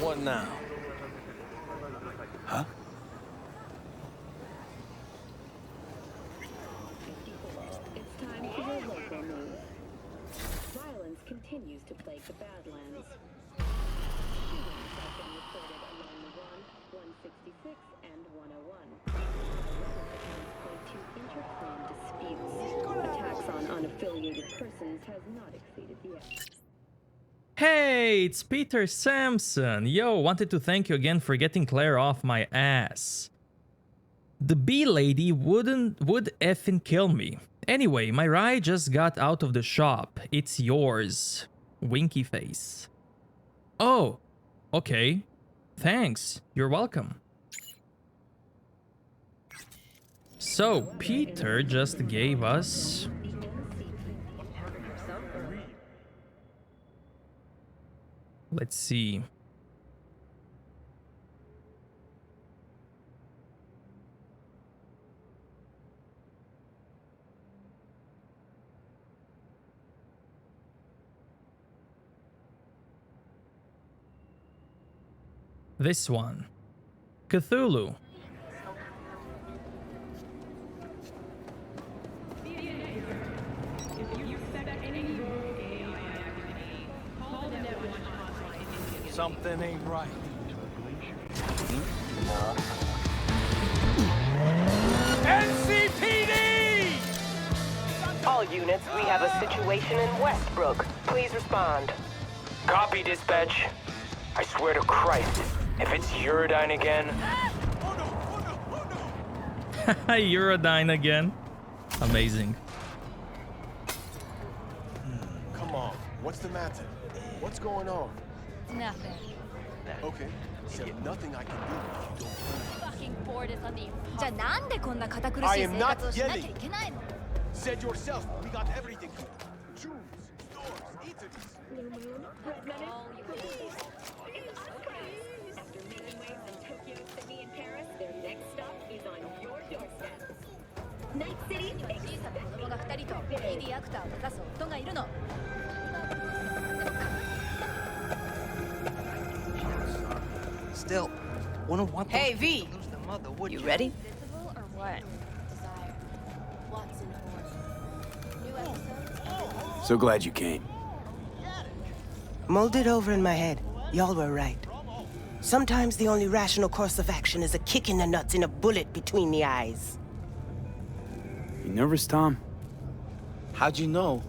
What now? Huh? It's time for your local news. Violence continues to plague the Badlands. Shootings have been reported along the 166, and 101. Point to interclan disputes. Attacks on unaffiliated persons has not exceeded the Hey, it's Peter Sampson. Yo, wanted to thank you again for getting Claire off my ass. The bee lady would effing kill me. Anyway, my ride just got out of the shop. It's yours. Winky face. Oh, okay. Thanks. You're welcome. So, Peter just gave us... Let's see. This one. Cthulhu. Something ain't right. NCPD! All units, we have a situation in Westbrook. Please respond. Copy, dispatch. I swear to Christ, if it's Uridine again... Uridine again. Amazing. Come on, what's the matter? What's going on? Nothing. Okay, so nothing I can do if you don't. Fucking bored is on the impossible. I am not yelling. Said yourself, we got everything here. Shoes, stores, eateries. After making waves in Tokyo, Sydney, and Paris, their next stop is on your doorstep. Night City, Still, wouldn't want Hey, V! lose the mother, would You ready? Or what? So glad you came. Mulled it over in my head. Y'all were right. Sometimes the only rational course of action is a kick in the nuts and a bullet between the eyes. You nervous, Tom? How'd you know?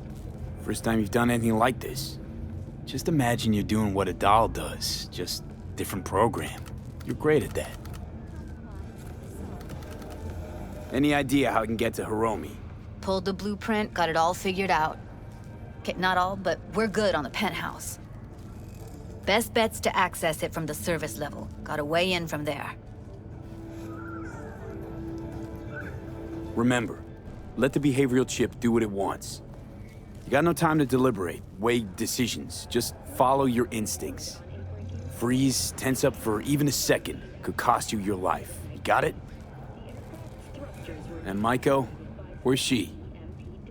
First time you've done anything like this. Just imagine you're doing what a doll does, just different program. You're great at that. Any idea how I can get to Hiromi? Pulled the blueprint, got it all figured out. Okay, not all, but we're good on the penthouse. Best bet's to access it from the service level. Got a way in from there. Remember, let the behavioral chip do what it wants. You got no time to deliberate, weigh decisions. Just follow your instincts. Freeze, tense up for even a second could cost you your life. You got it? And Maiko, where's she?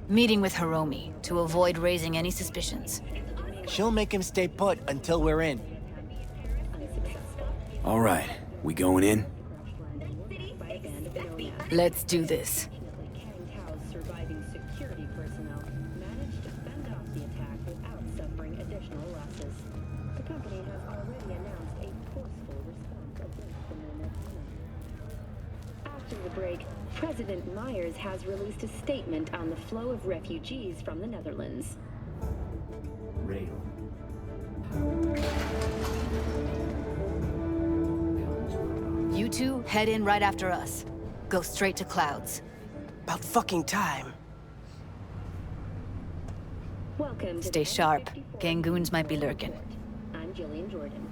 Meeting with Hiromi to avoid raising any suspicions. She'll make him stay put until we're in. All right, we going in? Let's do this. surviving security personnel managed to fend off the attack without suffering additional losses. The company has already announced a forceful response against the Nomad Tunnel. After the break, President Myers has released a statement on the flow of refugees from the Netherlands. You two head in right after us. Go straight to Clouds. About fucking time. Welcome to Stay the sharp. 54 Gangoons might be lurking. I'm Jillian Jordan.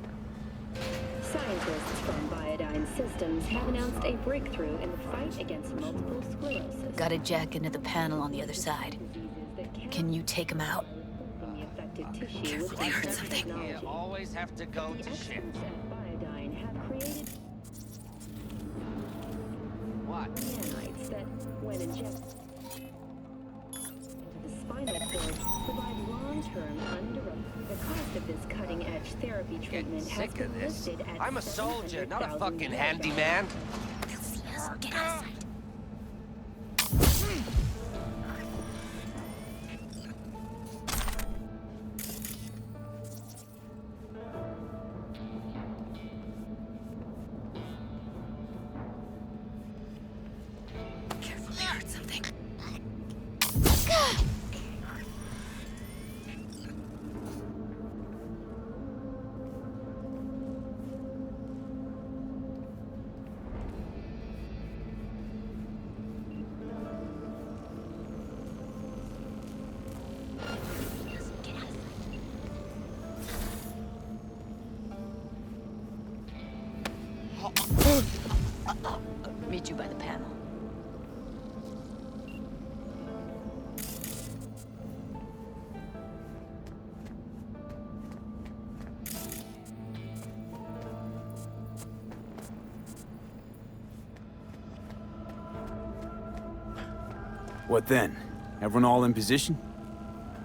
Scientists from Biodyne Systems have announced a breakthrough in the fight against multiple sclerosis. Got to jack into the panel on the other side. Can you take him out? The affected tissue Careful, I heard something. You always have to go The to shit. experts at Biodyne have created What? nanites that, when injected into the spinal cord, provide long-term, uninterrupted The cost of this cutting-edge therapy treatment has Sick been of this. listed at I'm a soldier, not a $700,000. fucking handyman. They'll see us. Get outside. Careful, I heard something. Meet you by the panel. What then? Everyone all in position?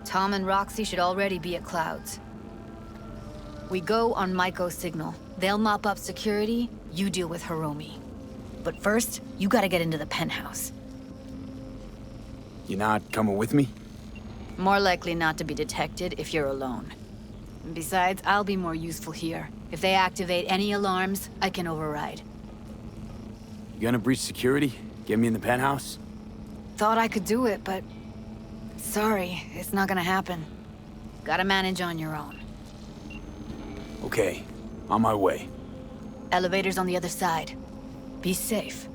Tom and Roxy should already be at Clouds. We go on Maiko's signal. They'll mop up security, you deal with Hiromi. But first, you gotta get into the penthouse. You not coming with me? More likely not to be detected if you're alone. Besides, I'll be more useful here. If they activate any alarms, I can override. You gonna breach security? Get me in the penthouse? Thought I could do it, but... Sorry, it's not gonna happen. Gotta manage on your own. Okay, on my way. Elevator's on the other side. Be safe.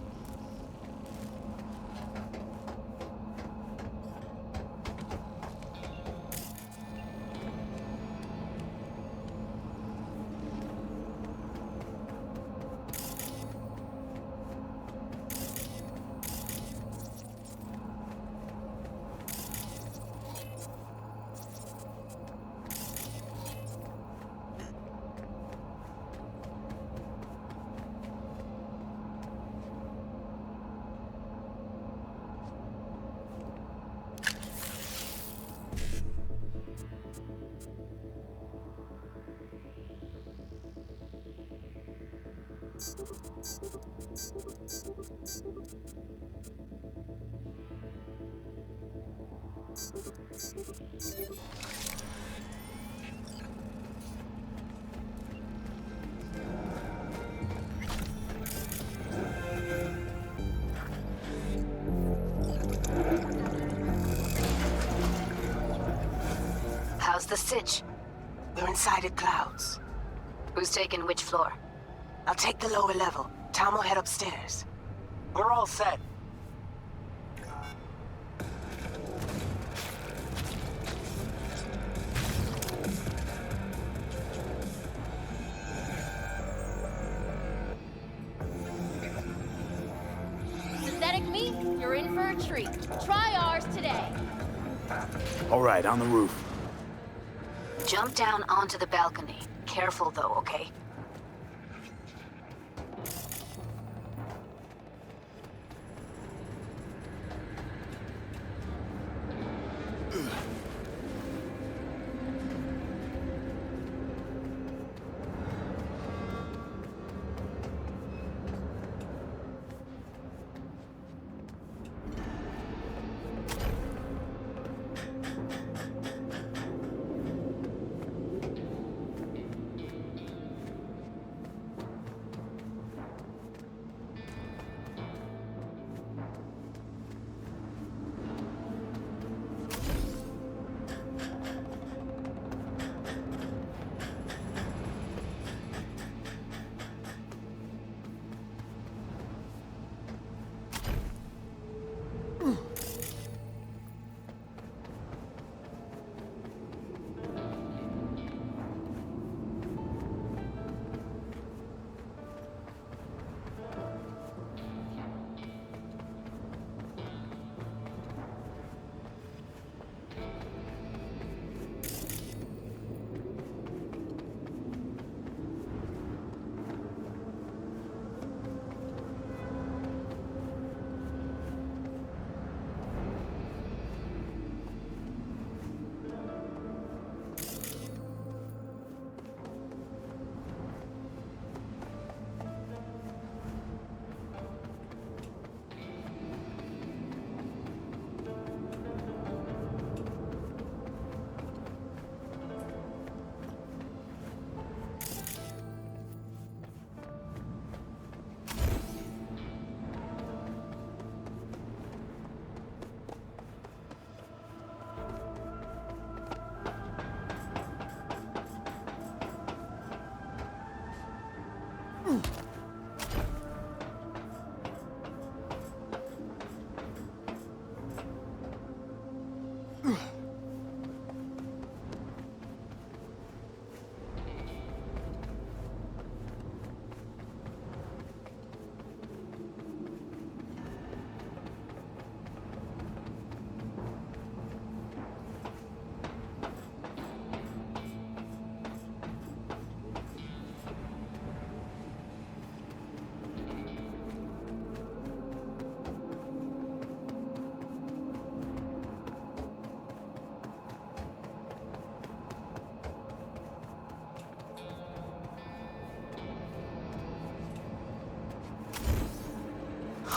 How's the sitch? We're inside at Clouds. Who's taking which floor? I'll take the lower level. Tom will head upstairs. We're all set. Synthetic meat, you're in for a treat. Try ours today. All right, on the roof. Jump down onto the balcony. Careful though, okay?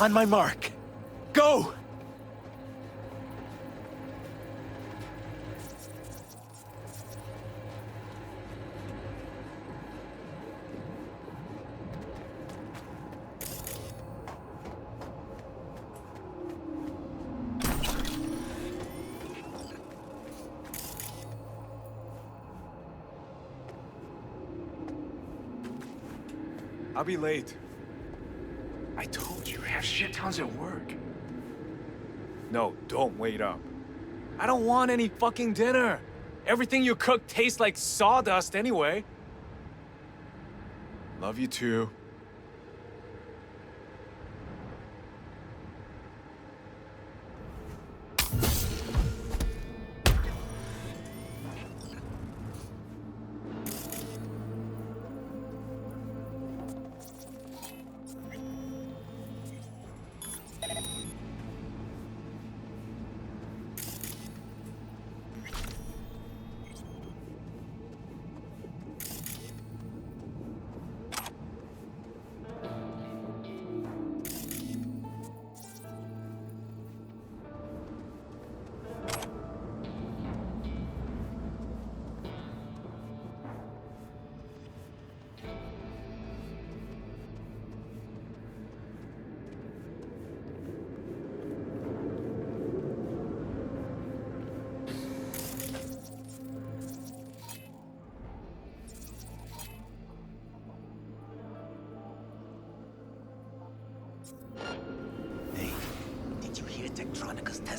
On my mark. Go! I'll be late. I told you, I have shit tons at work. No, don't wait up. I don't want any fucking dinner. Everything you cook tastes like sawdust anyway. Love you too.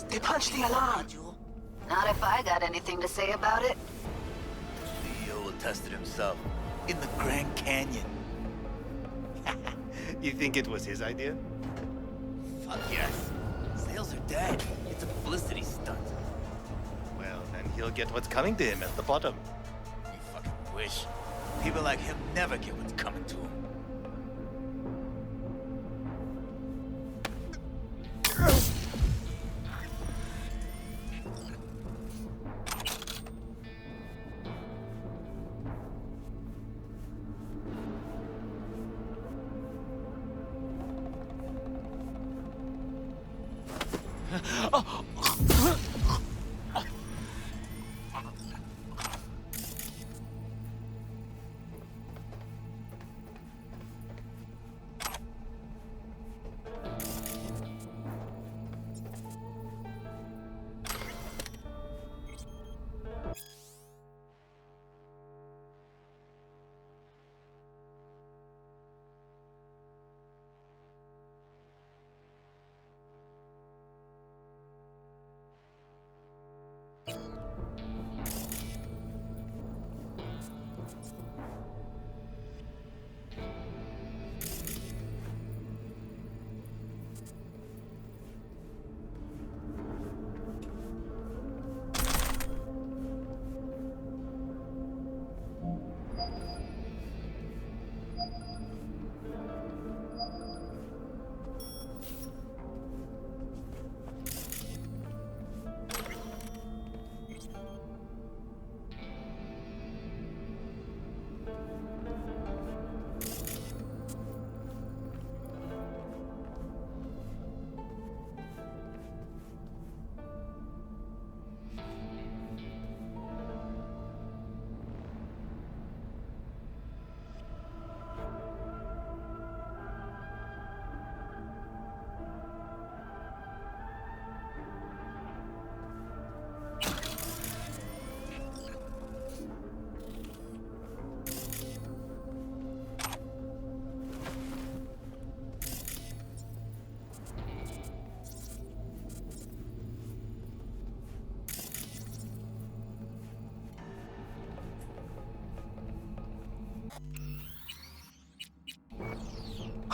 They punched the alarm. Not if I got anything to say about it. Leo tested himself in the Grand Canyon. You think it was his idea? Fuck yes. Sales are dead. It's a publicity stunt. Well, then he'll get what's coming to him at the bottom. You fucking wish. People like him never get what's coming to him.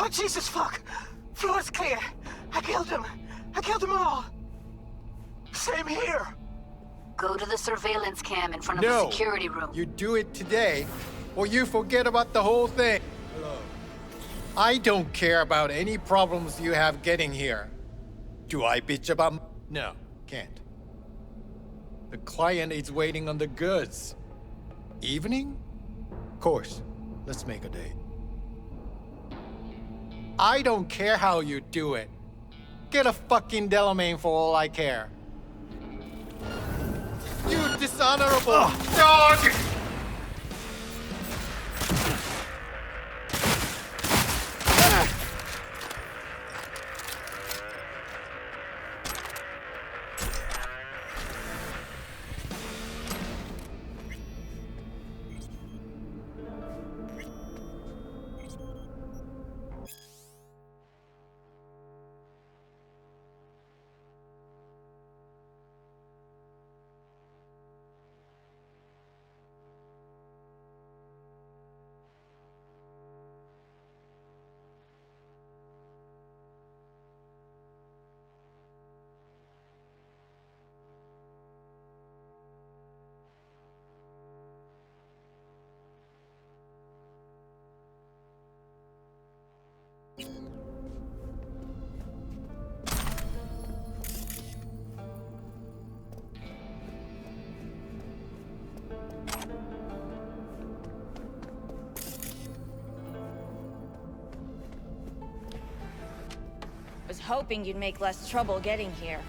Oh, Jesus, fuck! Floor's clear. I killed him. I killed them all. Same here. Go to the surveillance cam in front of the security room. You do it today, or you forget about the whole thing. Hello. I don't care about any problems you have getting here. Do I bitch about... No, can't. The client is waiting on the goods. Evening? Of course. Let's make a date. I don't care how you do it. Get a fucking Delamain for all I care. You dishonorable dog! Was hoping you'd make less trouble getting here.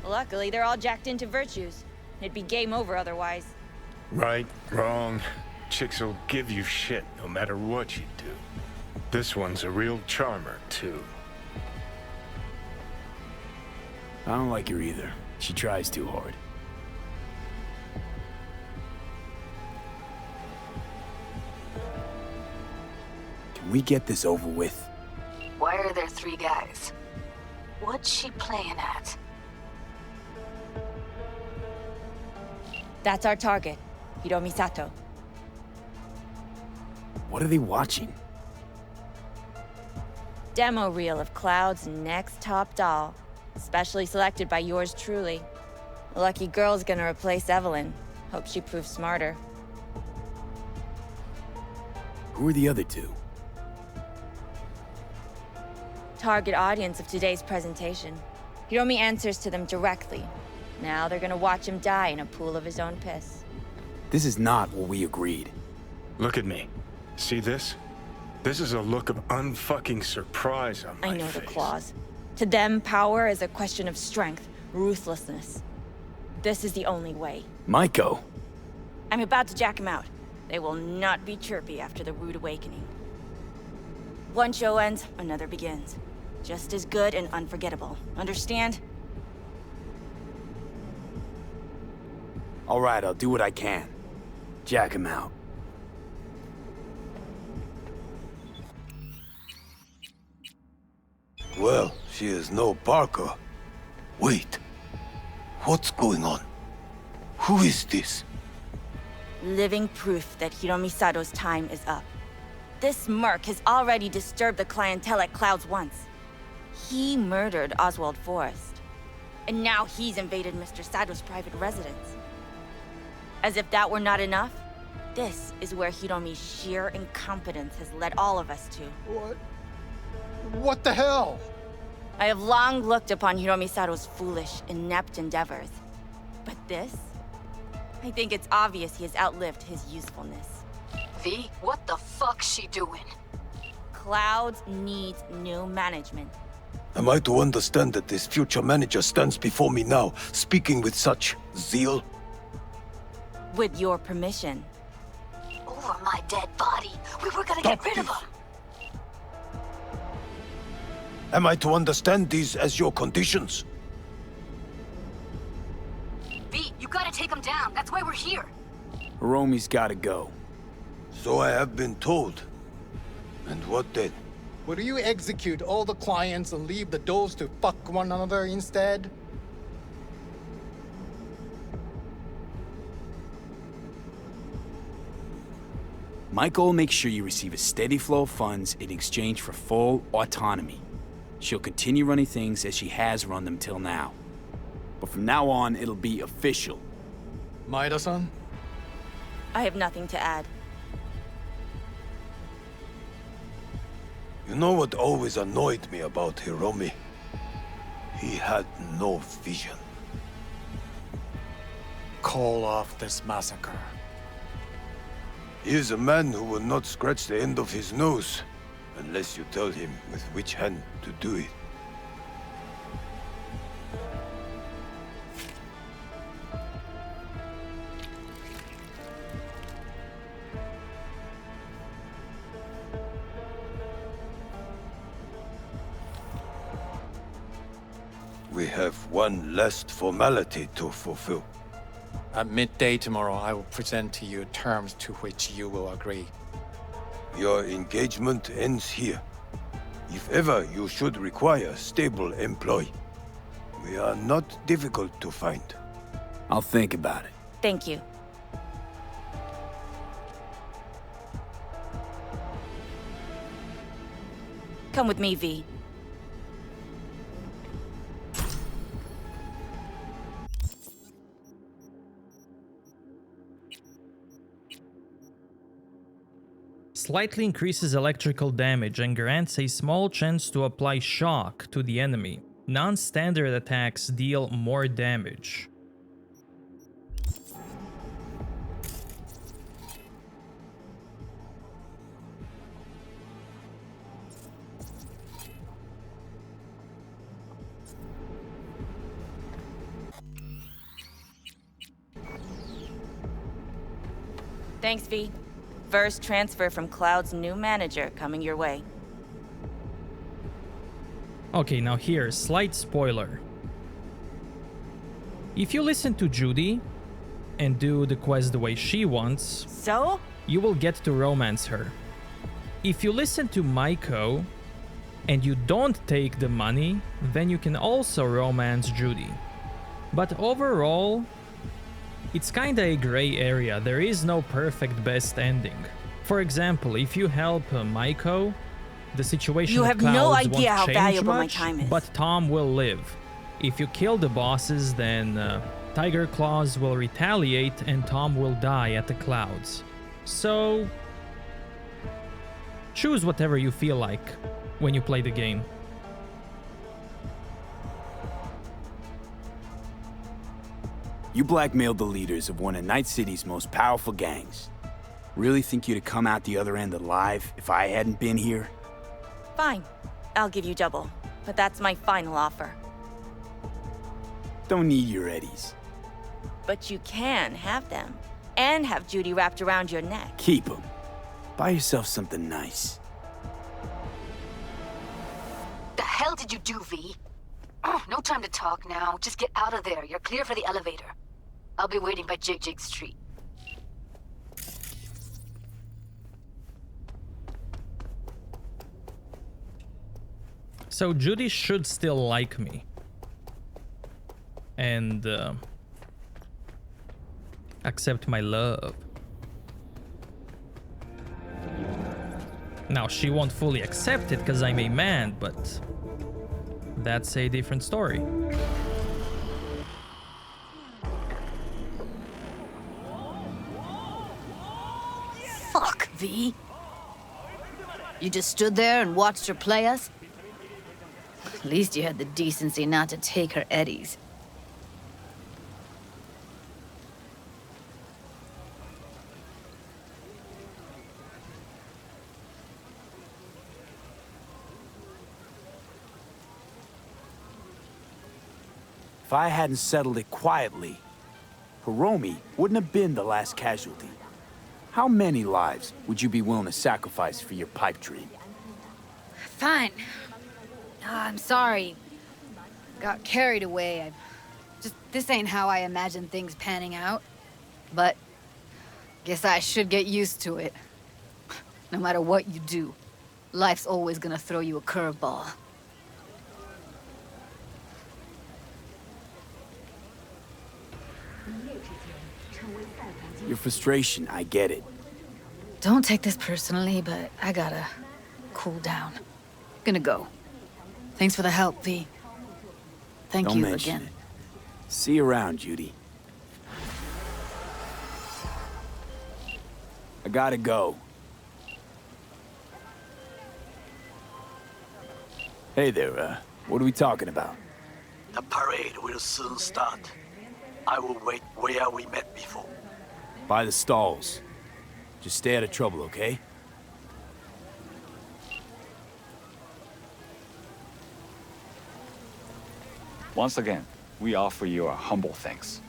Luckily, they're all jacked into virtues. It'd be game over otherwise. Right, wrong. Chicks will give you shit no matter what you do. This one's a real charmer, too. I don't like her either. She tries too hard. Can we get this over with? Why are there 3 guys? What's she playing at? That's our target, Hiromi Sato. What are they watching? Demo reel of Cloud's next top doll, specially selected by yours truly. Lucky girl's gonna replace Evelyn. Hope she proves smarter. Who are the other 2? Target audience of today's presentation. Hiromi answers to them directly. Now they're gonna watch him die in a pool of his own piss. This is not what we agreed. Look at me. See this? This is a look of unfucking surprise on my face. I know the claws. To them, power is a question of strength, ruthlessness. This is the only way. Maiko! I'm about to jack him out. They will not be chirpy after the rude awakening. One show ends, another begins. Just as good and unforgettable. Understand? All right, I'll do what I can. Jack him out. Well, she is no Parker. Wait. What's going on? Who is this? Living proof that Hiromi Sato's time is up. This merc has already disturbed the clientele at Clouds once. He murdered Oswald Forrest. And now he's invaded Mr. Sato's private residence. As if that were not enough, this is where Hiromi's sheer incompetence has led all of us to. What the hell? I have long looked upon Hiromi Sato's foolish, inept endeavors. But this? I think it's obvious he has outlived his usefulness. V, what the fuck's she doing? Clouds needs new management. Am I to understand that this future manager stands before me now, speaking with such zeal? With your permission. Over my dead body. We were gonna get rid of him. Am I to understand these as your conditions? V, you gotta take him down. That's why we're here. Hiromi's gotta go. So I have been told. And what then? Would you execute all the clients and leave the doors to fuck one another instead? Michael will make sure you receive a steady flow of funds in exchange for full autonomy. She'll continue running things as she has run them till now. But from now on, it'll be official. Maeda-san? I have nothing to add. You know what always annoyed me about Hiromi? He had no vision. Call off this massacre. He is a man who will not scratch the end of his nose unless you tell him with which hand to do it. We have one last formality to fulfill. At midday tomorrow, I will present to you terms to which you will agree. Your engagement ends here. If ever you should require stable employ, we are not difficult to find. I'll think about it. Thank you. Come with me, V. Slightly increases electrical damage and grants a small chance to apply shock to the enemy. Non-standard attacks deal more damage. Thanks, V. First transfer from Cloud's new manager coming your way. Okay, now here, slight spoiler. If you listen to Judy and do the quest the way she wants, so you will get to romance her. If you listen to Maiko and you don't take the money, then you can also romance Judy. But overall, it's kinda a gray area. There is no perfect best ending. For example, if you help Maiko, the situation you at have Clouds no won't idea how change valuable much, my time is. but Tom will live. If you kill the bosses, then Tiger Claws will retaliate and Tom will die at the Clouds. So choose whatever you feel like when you play the game. You blackmailed the leaders of one of Night City's most powerful gangs. Really think you'd have come out the other end alive if I hadn't been here? Fine. I'll give you double. But that's my final offer. Don't need your eddies. But you can have them. And have Judy wrapped around your neck. Keep them. Buy yourself something nice. The hell did you do, V? Oh, no time to talk now. Just get out of there. You're clear for the elevator. I'll be waiting by Jig Street. So Judy should still like me. And accept my love. Now, she won't fully accept it because I'm a man, but that's a different story. Fuck, V. You just stood there and watched her play us? At least you had the decency not to take her eddies. If I hadn't settled it quietly, Hiromi wouldn't have been the last casualty. How many lives would you be willing to sacrifice for your pipe dream? Fine. I'm sorry. Got carried away. This ain't how I imagined things panning out. But guess I should get used to it. No matter what you do, life's always gonna throw you a curveball. Your frustration, I get it. Don't take this personally, but I gotta cool down. Gonna go. Thanks for the help, V. Thank Don't you mention again. it. See you around, Judy. I gotta go. Hey there, what are we talking about? The parade will soon start. I will wait where we met before. By the stalls. Just stay out of trouble, okay? Once again, we offer you our humble thanks.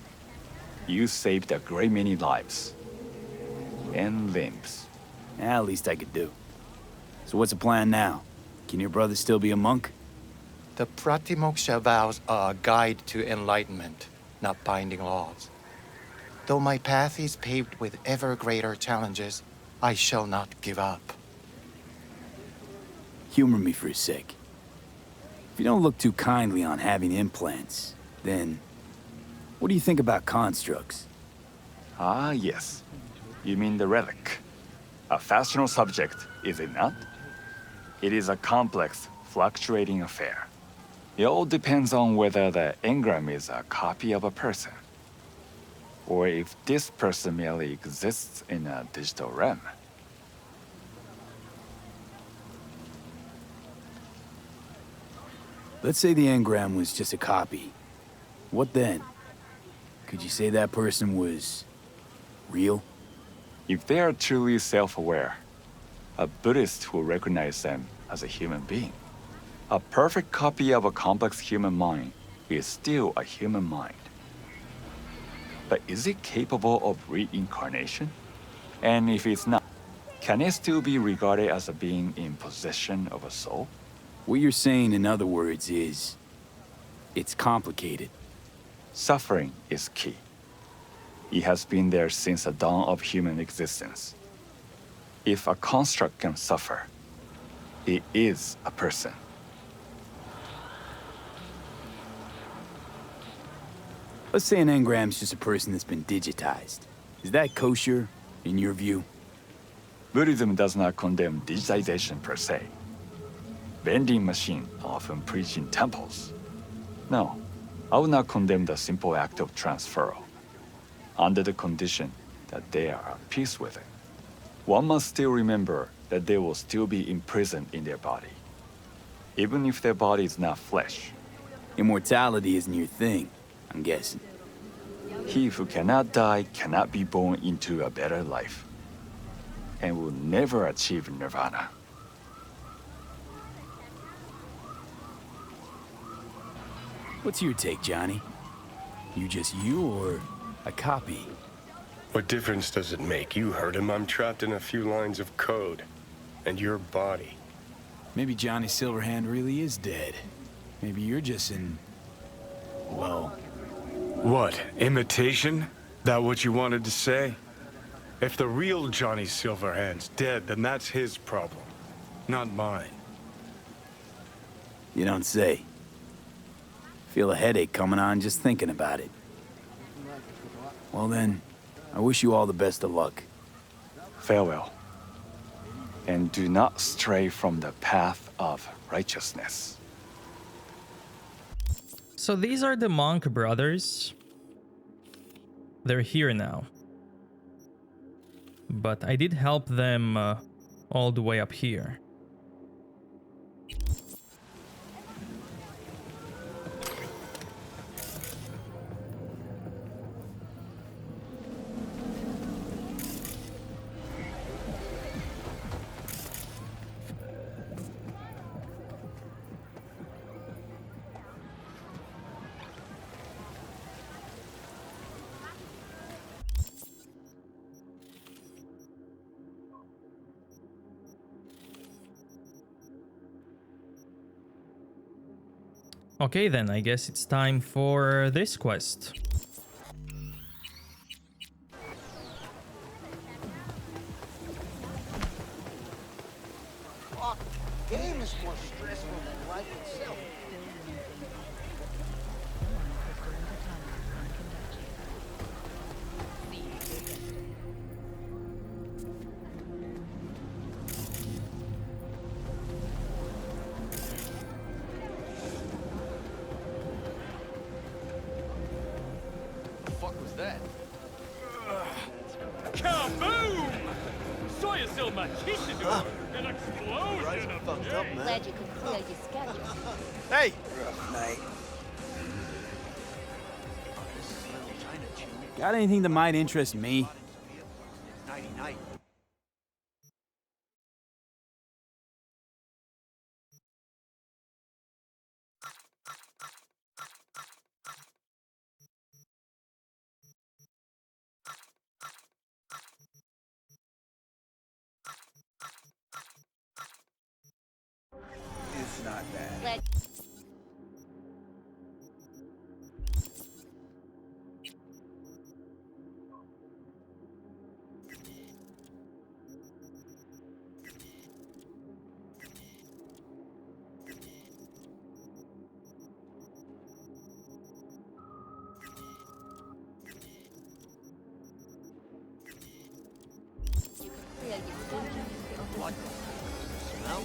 You saved a great many lives. And limbs. At least I could do. So what's the plan now? Can your brother still be a monk? The Pratimoksha vows are a guide to enlightenment, not binding laws. Though my path is paved with ever greater challenges, I shall not give up. Humor me for a sec. If you don't look too kindly on having implants, then what do you think about constructs? Ah, yes. You mean the relic. A fascinal subject, is it not? It is a complex, fluctuating affair. It all depends on whether the engram is a copy of a person, or if this person merely exists in a digital realm. Let's say the engram was just a copy. What then? Could you say that person was real? If they are truly self-aware, a Buddhist will recognize them as a human being. A perfect copy of a complex human mind is still a human mind. But is it capable of reincarnation? And if it's not, can it still be regarded as a being in possession of a soul? What you're saying, in other words, is it's complicated. Suffering is key. It has been there since the dawn of human existence. If a construct can suffer, it is a person. Let's say an engram's just a person that's been digitized. Is that kosher, in your view? Buddhism does not condemn digitization per se. Vending machines often preach in temples. No, I would not condemn the simple act of transferal, under the condition that they are at peace with it. One must still remember that they will still be imprisoned in their body, even if their body is not flesh. Immortality isn't your thing, I'm guessing. He who cannot die cannot be born into a better life, and will never achieve nirvana. What's your take, Johnny? You just you or a copy? What difference does it make? You heard him. I'm trapped in a few lines of code. And your body. Maybe Johnny Silverhand really is dead. Maybe you're just in... well... What? Imitation? That what you wanted to say? If the real Johnny Silverhand's dead, then that's his problem, not mine. You don't say. Feel a headache coming on just thinking about it. Well then, I wish you all the best of luck. Farewell. And do not stray from the path of righteousness. So these are the monk brothers. They're here now. But I did help them all the way up here. Okay then, I guess it's time for this quest. Fuck, game is more stressful than life itself. Kaboom! Sawyer still much. He should do an explosion of fucked up, man. Glad you could clear your schedule. Hey! Night. Got anything that might interest me? Nighty-night. not bad. Let What? Smell?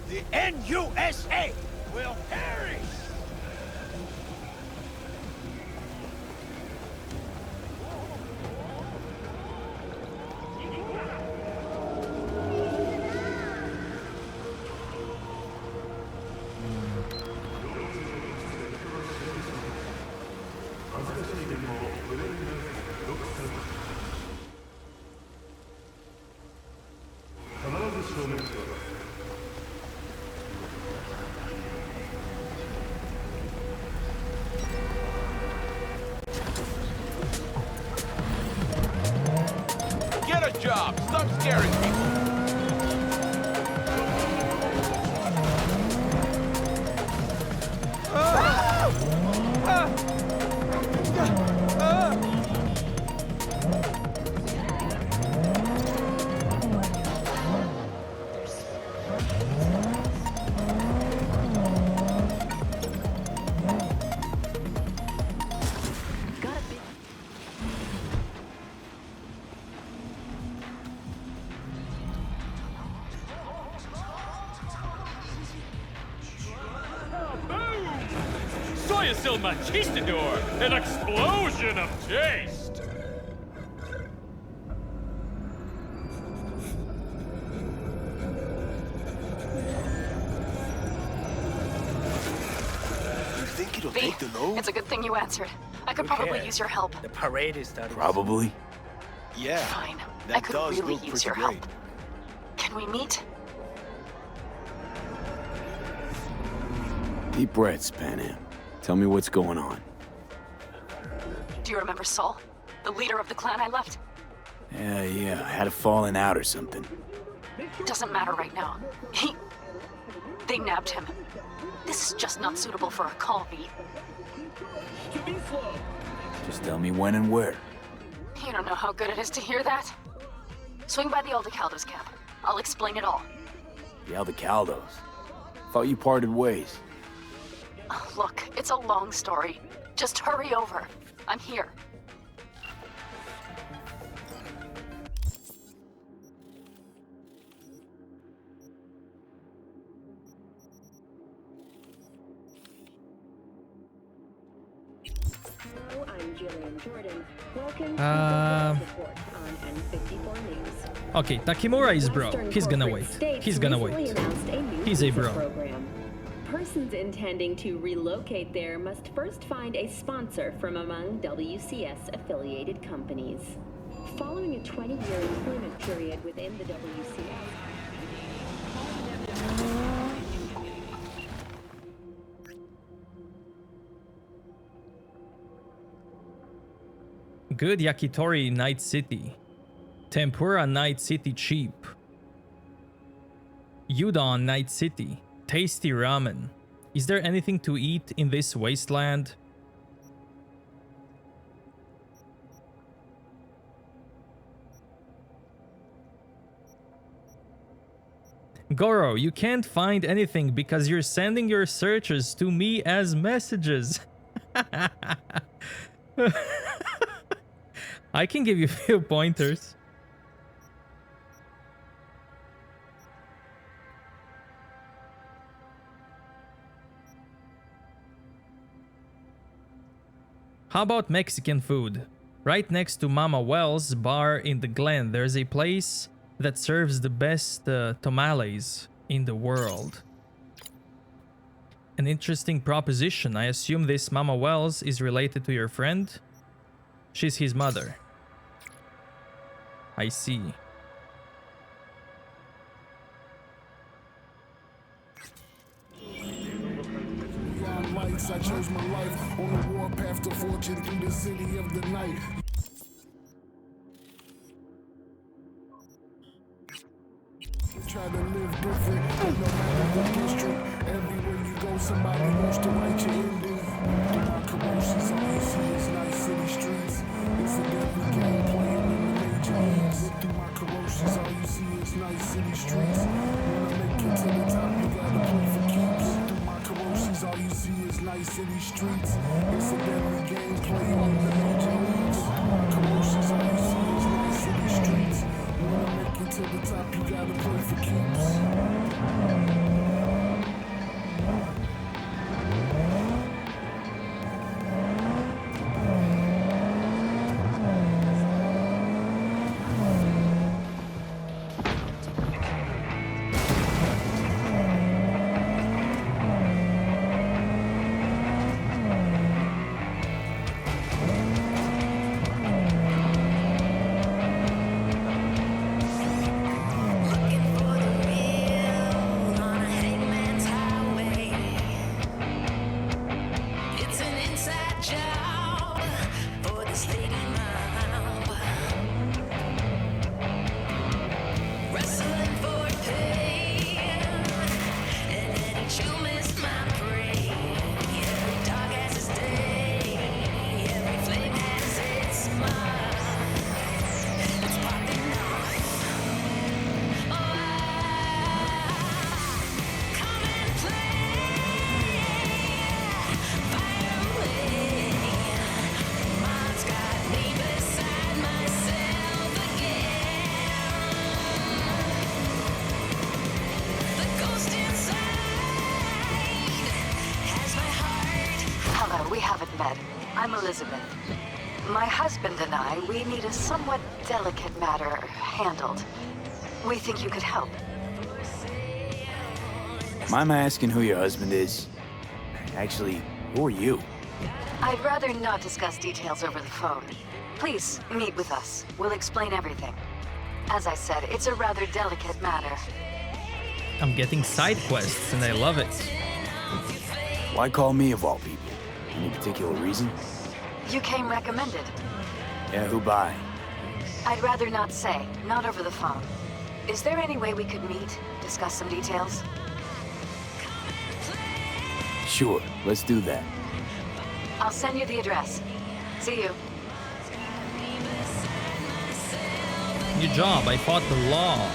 The NUSA will perish! Get a job! Stop scaring people! Soy es el machistador! An explosion of taste! You think it'll V, take the load? it's a good thing you answered. I could Who probably cares? use your help. The parade is starting. Probably. Yeah. Fine. I That could does really look use pretty your great. help. Can we meet? Deep breaths, Pan Am. Tell me what's going on. Do you remember Saul? The leader of the clan I left? Yeah, had a falling out or something. Doesn't matter right now. They nabbed him. This is just not suitable for a call, V. Just tell me when and where. You don't know how good it is to hear that. Swing by the Aldecaldos camp. I'll explain it all. The Aldecaldos. Thought you parted ways. Look, it's a long story. Just hurry over. I'm here. Hello, I'm Jillian Jordan. Welcome to Um, the report on N54 News. Okay, Takimura is bro. Western He's gonna corporate wait. states He's gonna recently wait. announced a new He's a visa bro. program. Persons intending to relocate there must first find a sponsor from among WCS-affiliated companies. Following a 20-year employment period within the WCS, Good yakitori Night City. Tempura Night City cheap. Udon Night City. Tasty ramen. Is there anything to eat in this wasteland? Goro, you can't find anything because you're sending your searches to me as messages. I can give you a few pointers. How about Mexican food? Right next to Mama Wells bar in the Glen, there's a place that serves the best tamales in the world. An interesting proposition. I assume this Mama Wells is related to your friend? She's his mother. I see. Lights, I chose my life on the warpath to fortune through the city of the night. Try to live different, but no matter the district, everywhere you go, somebody wants to write your ending. Through my commotions, all you see is nice city streets. It's a deadly game playing in the major leagues. Look through my corrosions, all you see is nice city streets. When I make it to the top, you gotta play for keeps. Look through my corrosions, all you see is nice city streets. It's a deadly game playing in the major leagues. Look through my corrosions, all you see is nice city streets. When I make it to the top, you gotta play for keeps. My husband and I, we need a somewhat delicate matter handled. We think you could help. Mind my asking who your husband is? Actually, who are you? I'd rather not discuss details over the phone. Please, meet with us. We'll explain everything. As I said, it's a rather delicate matter. I'm getting side quests and I love it. Why call me of all people? Any particular reason? You came recommended. Yeah, who by? I'd rather not say, not over the phone. Is there any way we could meet, discuss some details? Sure, let's do that. I'll send you the address. See you. New job, I fought the law.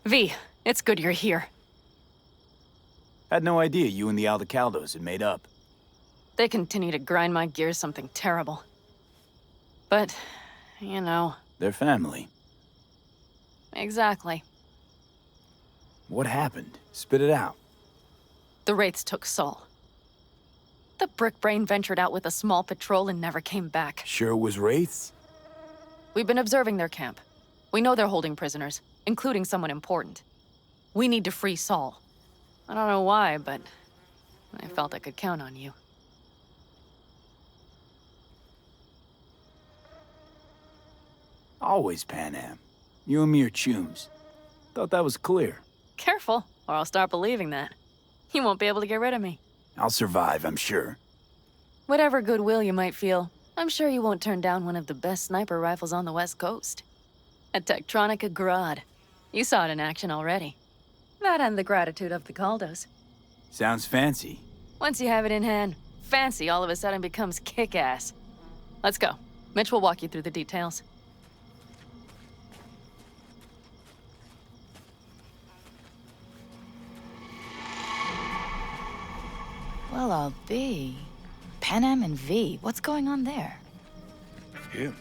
V, it's good you're here. Had no idea you and the Aldecaldos had made up. They continue to grind my gears something terrible. But, you know... They're family. Exactly. What happened? Spit it out. The Wraiths took Saul. The Brick Brain ventured out with a small patrol and never came back. Sure it was Wraiths? We've been observing their camp. We know they're holding prisoners, including someone important. We need to free Saul. I don't know why, but I felt I could count on you. Always, Panam. You and me are chums. Thought that was clear. Careful, or I'll start believing that. You won't be able to get rid of me. I'll survive, I'm sure. Whatever goodwill you might feel, I'm sure you won't turn down one of the best sniper rifles on the West Coast. A Tektronica Grad. You saw it in action already. That and the gratitude of the Caldos. Sounds fancy. Once you have it in hand, fancy all of a sudden becomes kick-ass. Let's go. Mitch will walk you through the details. Well, I'll be. Panam and V, what's going on there? Him?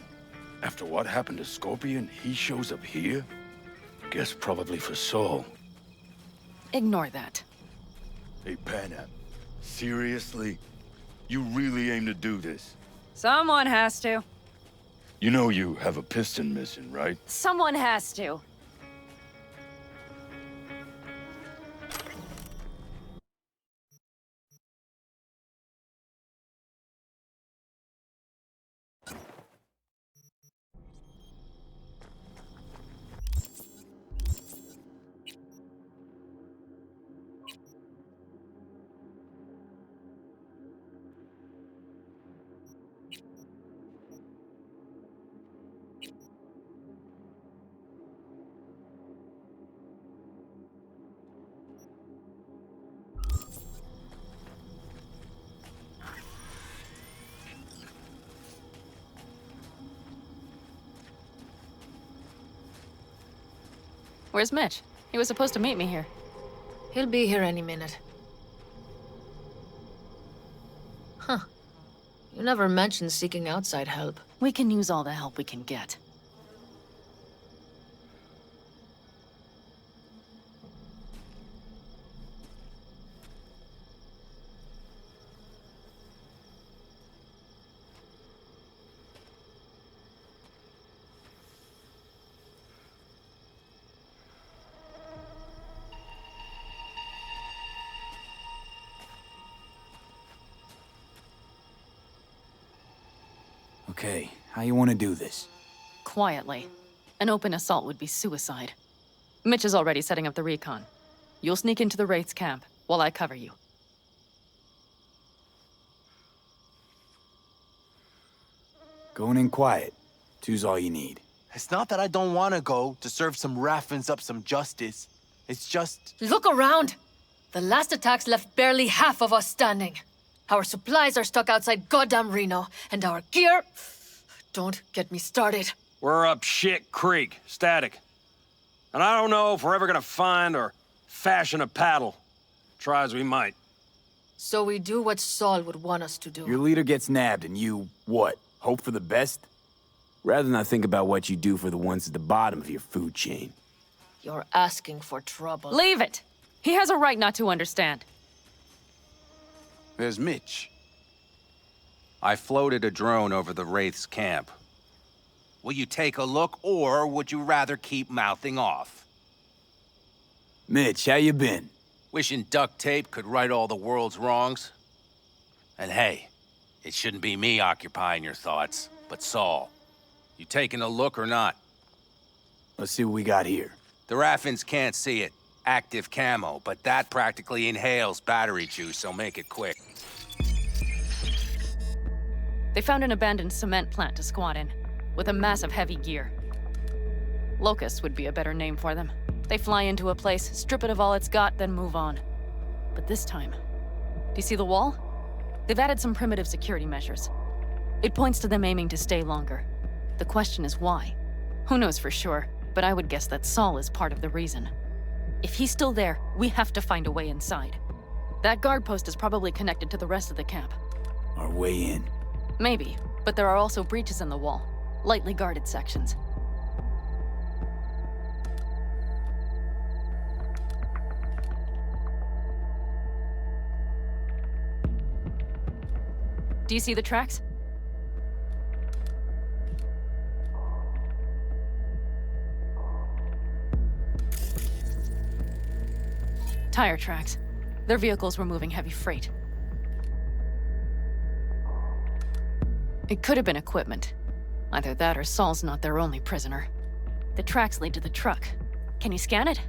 After what happened to Scorpion, he shows up here? Guess probably for Saul. Ignore that. Hey, Panam. Seriously? You really aim to do this? Someone has to. You know you have a piston missing, right? Someone has to. Where's Mitch? He was supposed to meet me here. He'll be here any minute. Huh. You never mentioned seeking outside help. We can use all the help we can get. Okay, how you want to do this? Quietly. An open assault would be suicide. Mitch is already setting up the recon. You'll sneak into the Wraith's camp while I cover you. Going in quiet. Two's all you need. It's not that I don't want to go to serve some Raffins up some justice. It's just... Look around! The last attacks left barely half of us standing. Our supplies are stuck outside goddamn Reno, and our gear... Don't get me started. We're up shit creek, static. And I don't know if we're ever gonna find or fashion a paddle. Try as we might. So we do what Saul would want us to do. Your leader gets nabbed and you, what, hope for the best? Rather not think about what you do for the ones at the bottom of your food chain. You're asking for trouble. Leave it! He has a right not to understand. There's Mitch. I floated a drone over the Wraith's camp. Will you take a look, or would you rather keep mouthing off? Mitch, how you been? Wishing duct tape could right all the world's wrongs? And hey, it shouldn't be me occupying your thoughts, but Saul. You taking a look or not? Let's see what we got here. The Raffins can't see it. Active camo, but that practically inhales battery juice, so make it quick. They found an abandoned cement plant to squat in, with a massive heavy gear. Locusts would be a better name for them. They fly into a place, strip it of all it's got, then move on. But this time, do you see the wall? They've added some primitive security measures. It points to them aiming to stay longer. The question is why? Who knows for sure, but I would guess that Saul is part of the reason. If he's still there, we have to find a way inside. That guard post is probably connected to the rest of the camp. Our way in. Maybe, but there are also breaches in the wall. Lightly guarded sections. Do you see the tracks? Tire tracks. Their vehicles were moving heavy freight. It could have been equipment. Either that or Saul's not their only prisoner. The tracks lead to the truck. Can you scan it?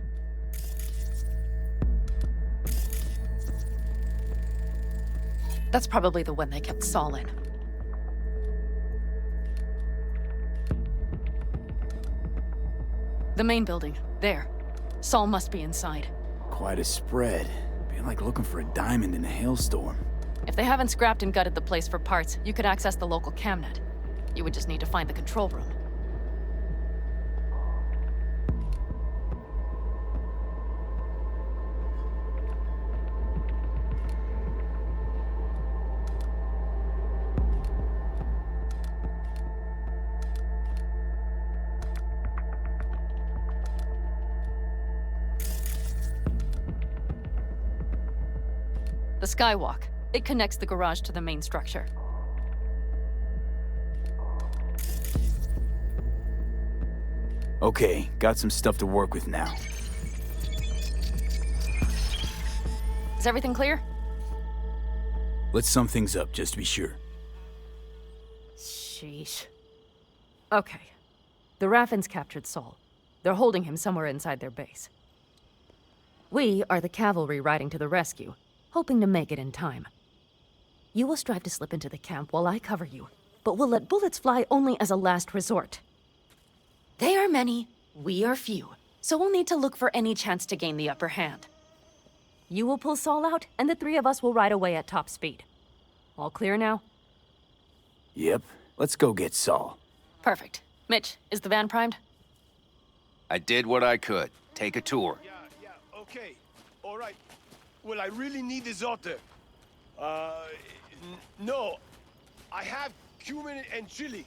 That's probably the one they kept Saul in. The main building. There. Saul must be inside. Quite a spread. Be like looking for a diamond in a hailstorm. If they haven't scrapped and gutted the place for parts, you could access the local camnet. You would just need to find the control room. The skywalk. It connects the garage to the main structure. Okay, got some stuff to work with now. Is everything clear? Let's sum things up, just to be sure. Sheesh. Okay. The Raffins captured Saul. They're holding him somewhere inside their base. We are the cavalry riding to the rescue, hoping to make it in time. You will strive to slip into the camp while I cover you, but we'll let bullets fly only as a last resort. They are many, we are few, so we'll need to look for any chance to gain the upper hand. You will pull Saul out, and the three of us will ride away at top speed. All clear now? Yep, let's go get Saul. Perfect. Mitch, is the van primed? I did what I could. Take a tour. Yeah, okay. All right. Well, I really need this otter. No. I have cumin and chili.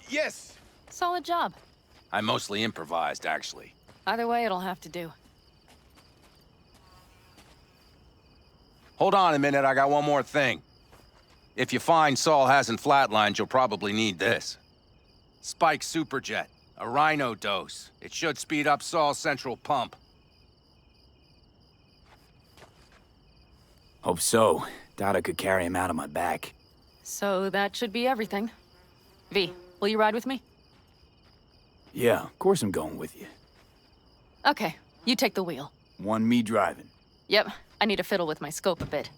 Yes. Solid job. I mostly improvised, actually. Either way, it'll have to do. Hold on a minute, I got one more thing. If you find Saul hasn't flatlined, you'll probably need this. Spike Superjet, a rhino dose. It should speed up Saul's central pump. Hope so. Doubt I could carry him out on my back. So that should be everything. V, will you ride with me? Yeah, of course I'm going with you. Okay, you take the wheel. One me driving. Yep, I need to fiddle with my scope a bit.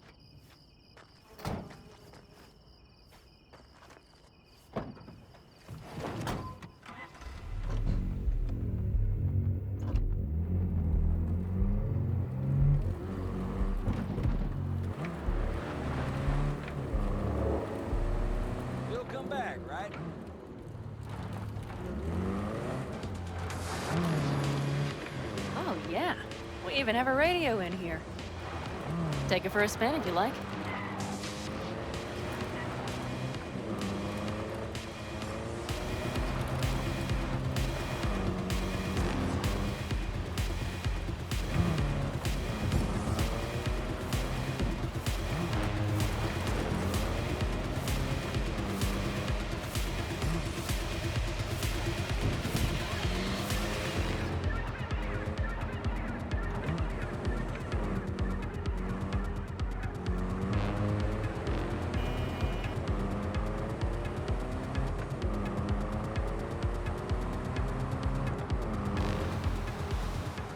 You'll come back, right? Oh, yeah. We even have a radio in here. Take it for a spin if you like.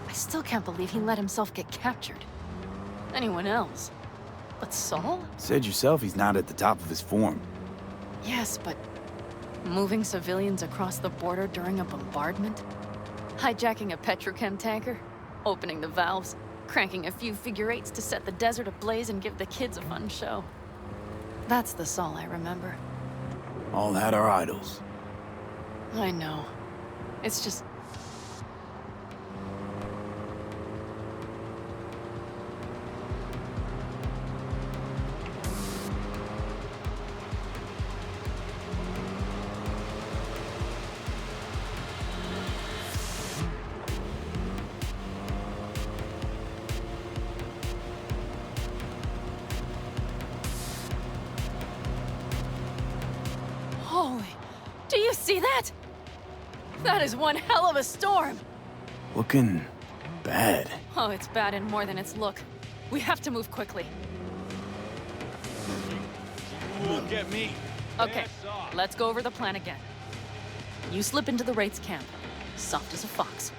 I still can't believe he let himself get captured. Anyone else? But Saul? Said yourself he's not at the top of his form. Yes, but moving civilians across the border during a bombardment? Hijacking a petrochem tanker? Opening the valves? Cranking a few figure eights to set the desert ablaze and give the kids a fun show? That's the Saul I remember. All had our idols. I know. It's just... Holy, do you see that? That is one hell of a storm. Looking bad. Oh, it's bad and more than its look. We have to move quickly. You won't get me. Okay, let's go over the plan again. You slip into the Wraith's camp, soft as a fox.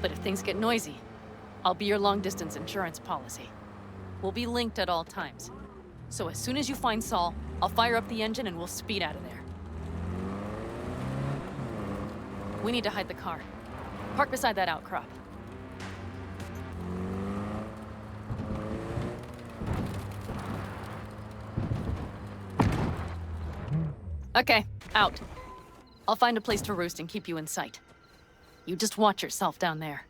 But if things get noisy, I'll be your long-distance insurance policy. We'll be linked at all times. So as soon as you find Saul, I'll fire up the engine and we'll speed out of there. We need to hide the car. Park beside that outcrop. Okay, out. I'll find a place to roost and keep you in sight. You just watch yourself down there.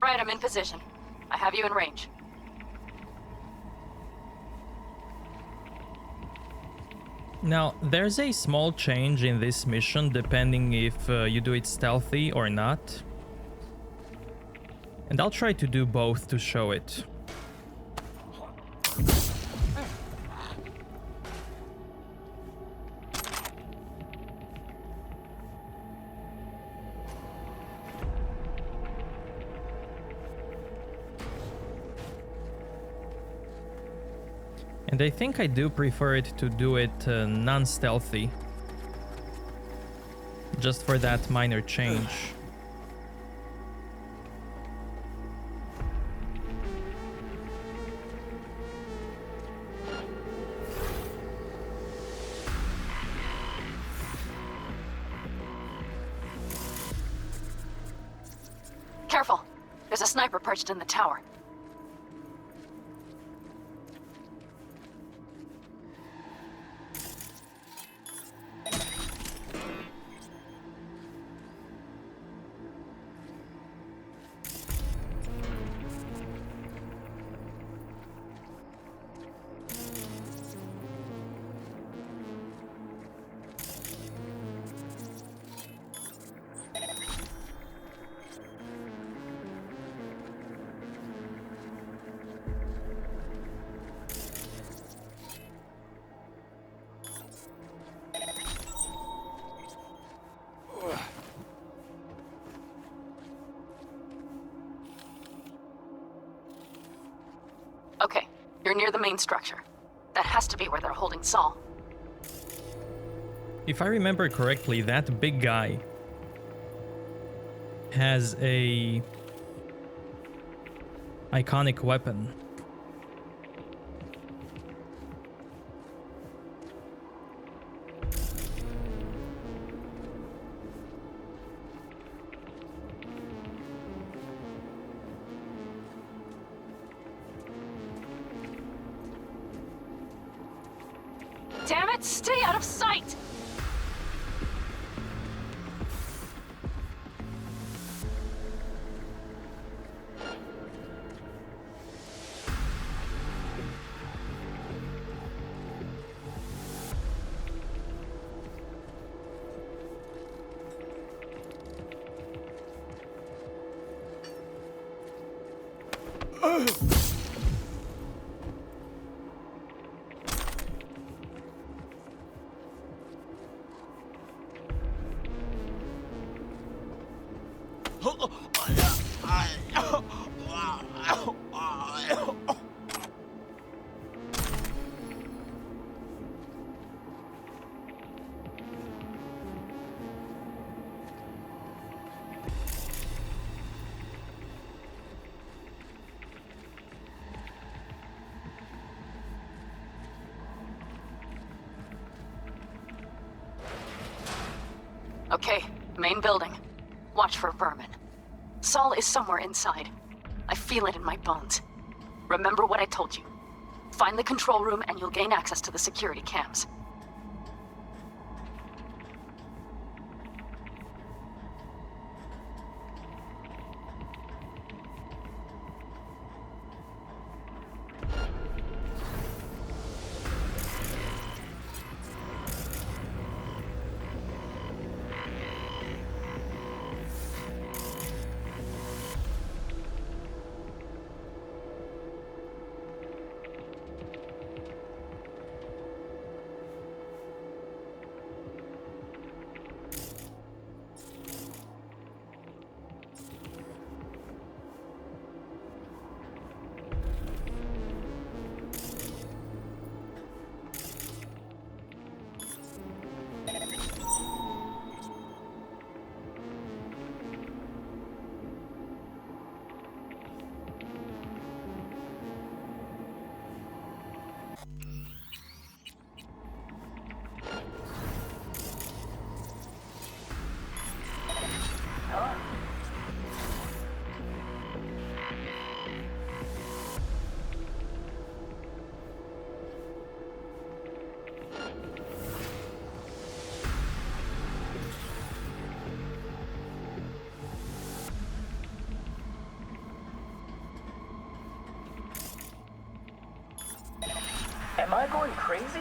Right, I'm in position. I have you in range. Now, there's a small change in this mission depending if you do it stealthy or not. And I'll try to do both to show it. And I think I do prefer it to do it non-stealthy. Just for that minor change. Careful! There's a sniper perched in the tower. Okay, you're near the main structure. That has to be where they're holding Saul. If I remember correctly, that big guy has a iconic weapon. Damn it, stay out of sight! Okay, main building. Watch for vermin. Saul is somewhere inside. I feel it in my bones. Remember what I told you. Find the control room and you'll gain access to the security cams. Am I going crazy?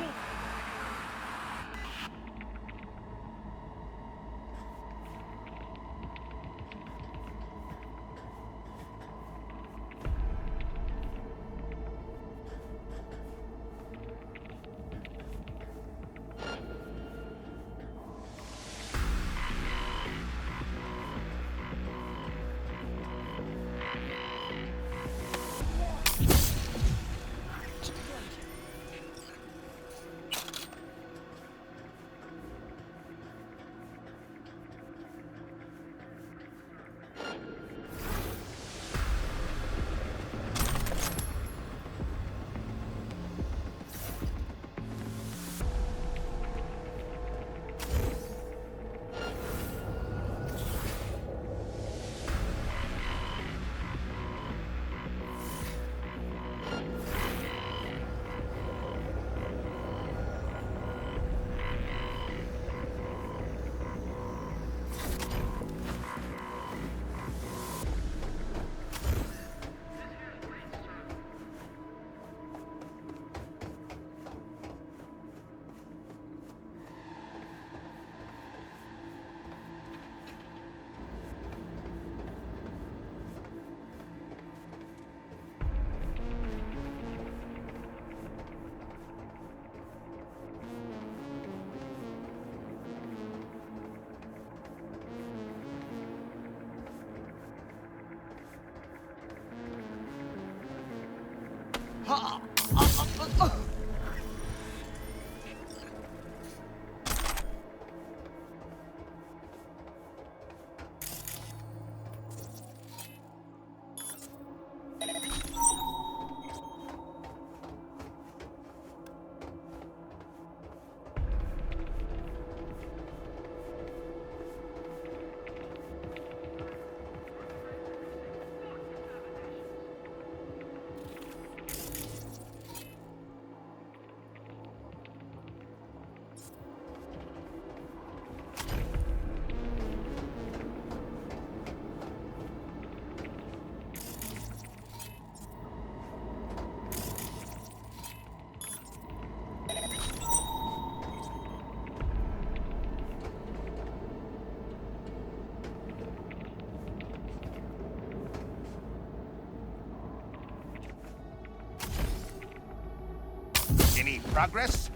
Any progress?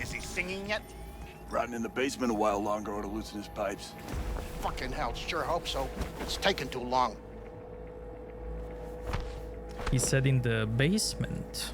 Is he singing yet? Rotting in the basement a while longer ought to loosen his pipes. Fucking hell, sure hope so. It's taking too long. He said in the basement.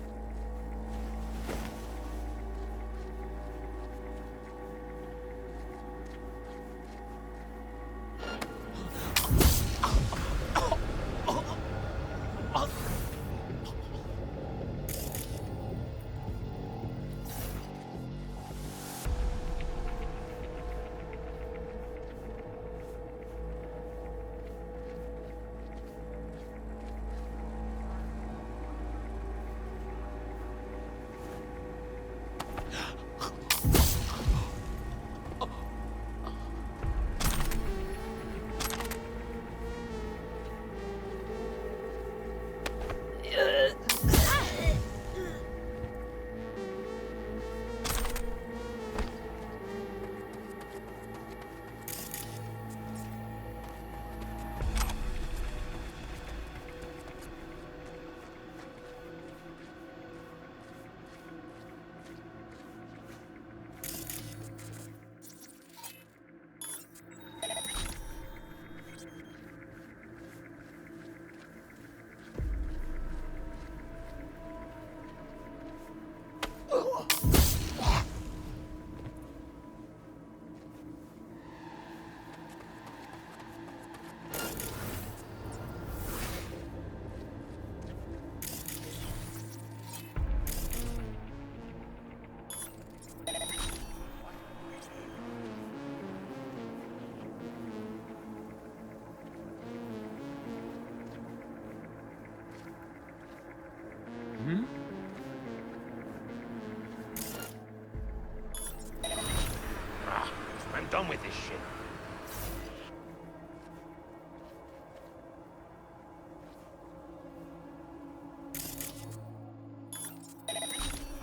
done with this shit.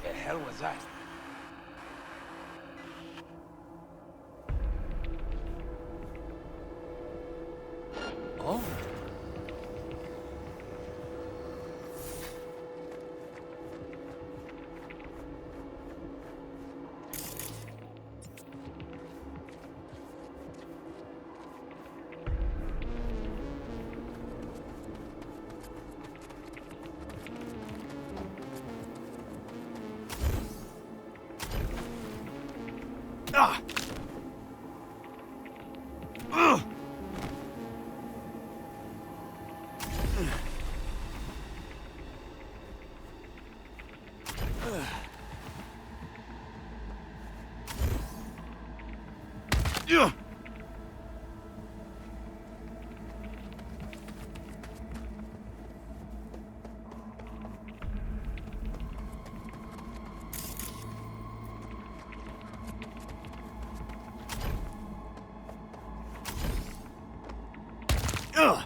The hell was that? Oh. Ah! Ugh! Ugh! Ugh!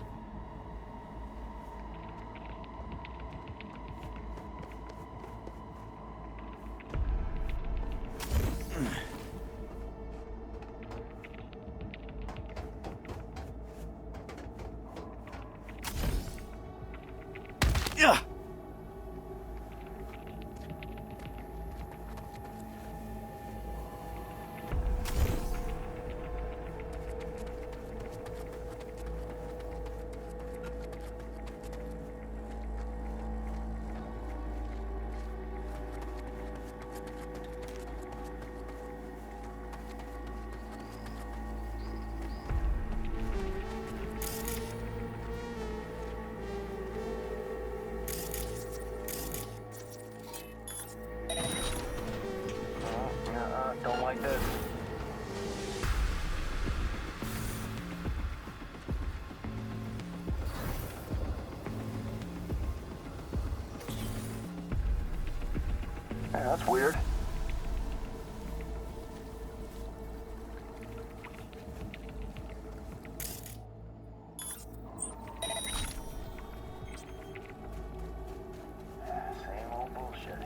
Yeah. Don't like this. Yeah, that's weird. Same old bullshit.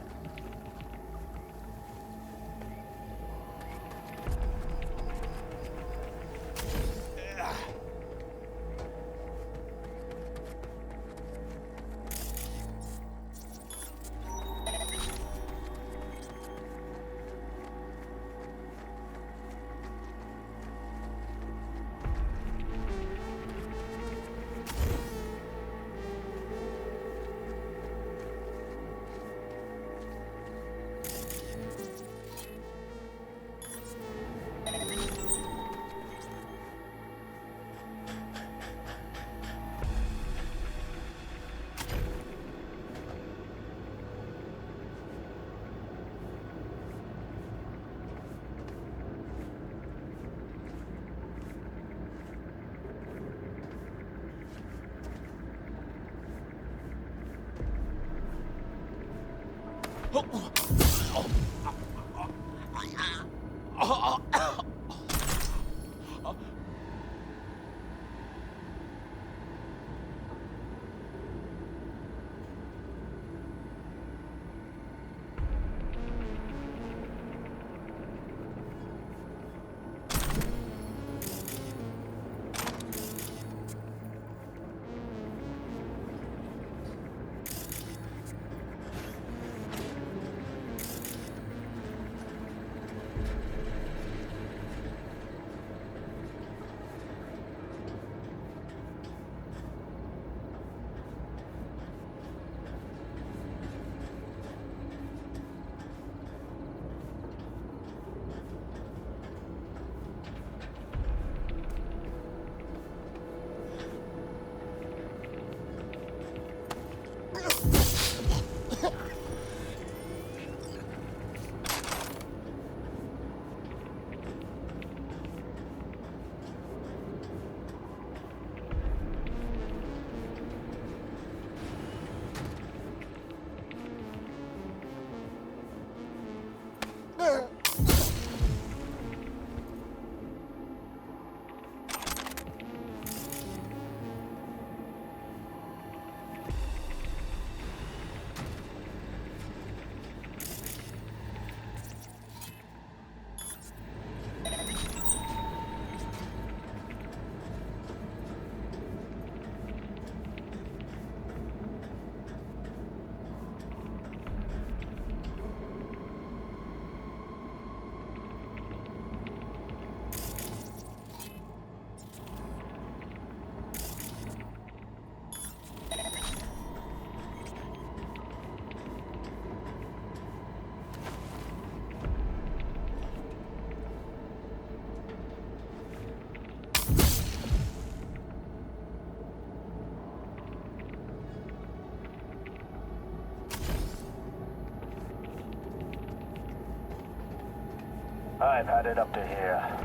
I've had it up to here.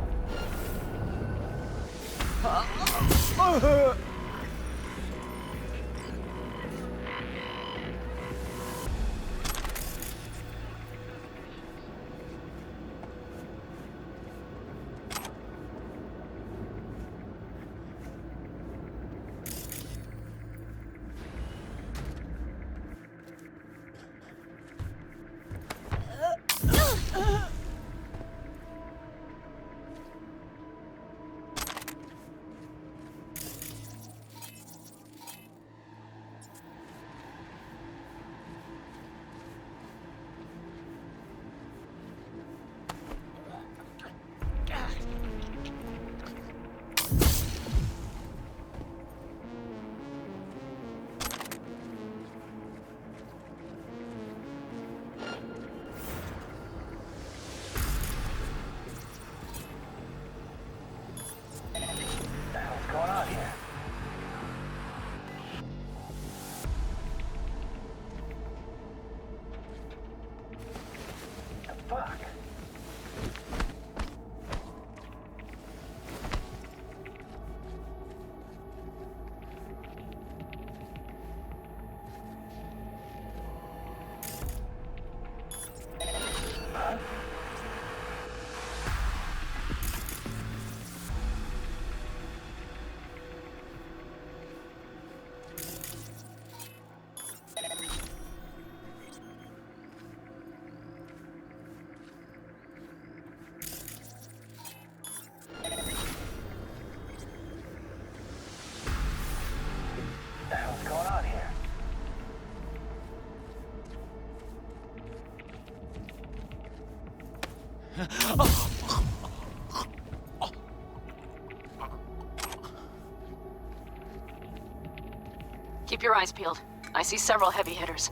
Keep your eyes peeled. I see several heavy hitters.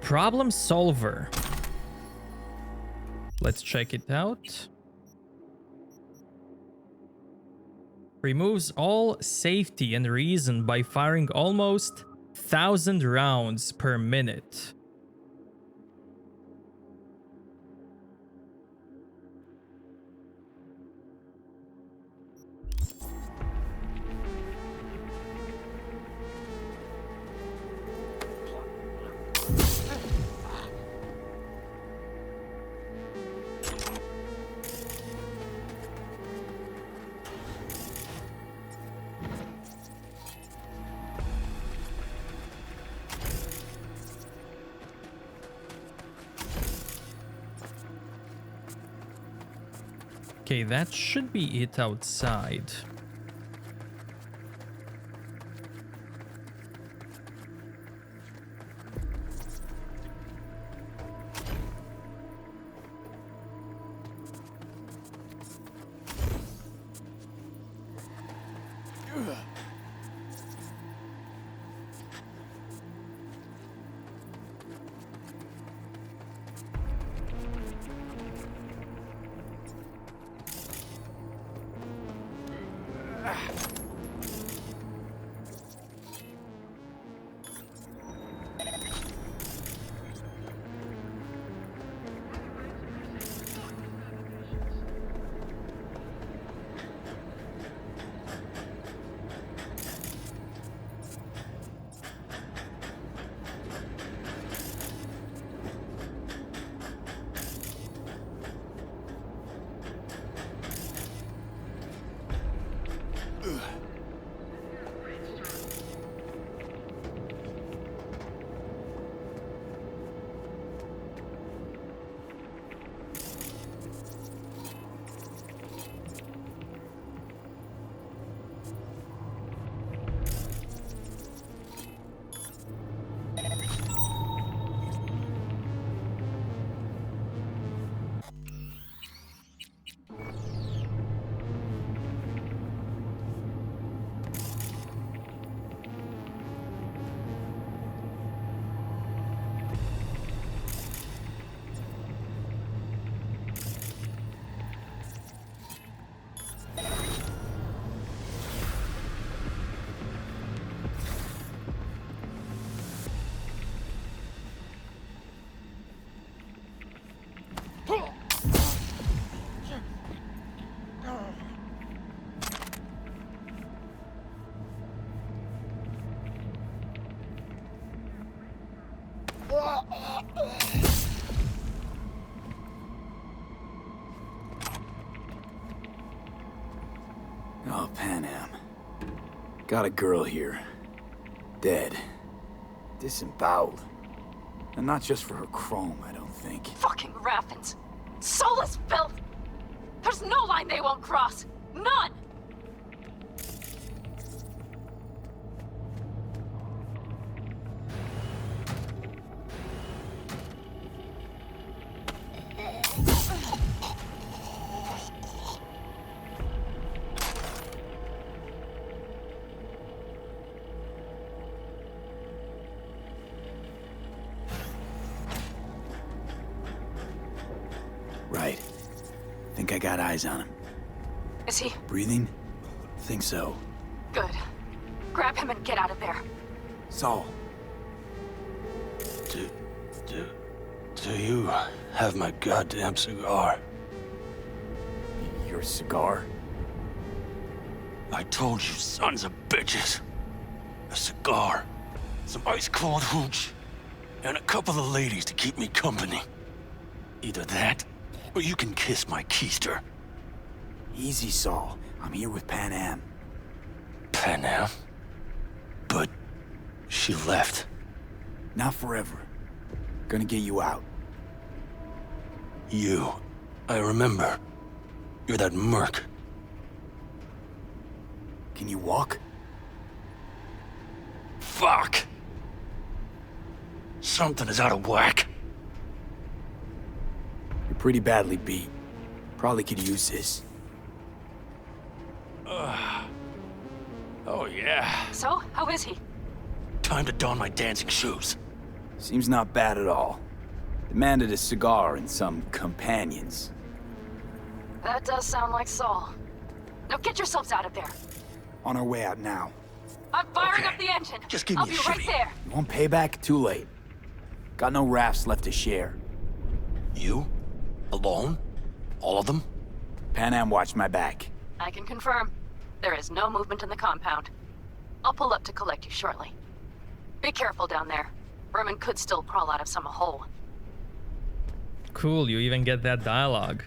Problem solver. Let's check it out. Removes all safety and reason by firing almost 1,000 rounds per minute. Okay, that should be it outside. Ugh. Pan Am. Got a girl here. Dead. Disemboweled. And not just for her chrome, I don't think. Fucking Raffins. Soulless filth! There's no line they won't cross! None! Right. Think I got eyes on him. Is he? Breathing? Think so. Good. Grab him and get out of there. Saul. Do you have my goddamn cigar? Your cigar? I told you, sons of bitches. A cigar, some ice-cold hooch, and a couple of ladies to keep me company. Either that, or you can kiss my keister. Easy, Saul. I'm here with Pan Am. Pan Am? But she left. Not forever. Gonna get you out. You. I remember. You're that merc. Can you walk? Fuck! Something is out of whack. You're pretty badly beat. Probably could use this. Oh yeah. So, how is he? Time to don my dancing shoes. Seems not bad at all. Demanded a cigar and some companions. That does sound like Saul. Now get yourselves out of there. On our way out now. I'm firing up the engine. Just give I'll me be a right shimmy. there. You want payback? Too late. Got no rafts left to share. You? Alone? All of them? Pan Am watched my back. I can confirm. There is no movement in the compound. I'll pull up to collect you shortly. Be careful down there. Vermin could still crawl out of some hole. Cool, you even get that dialogue.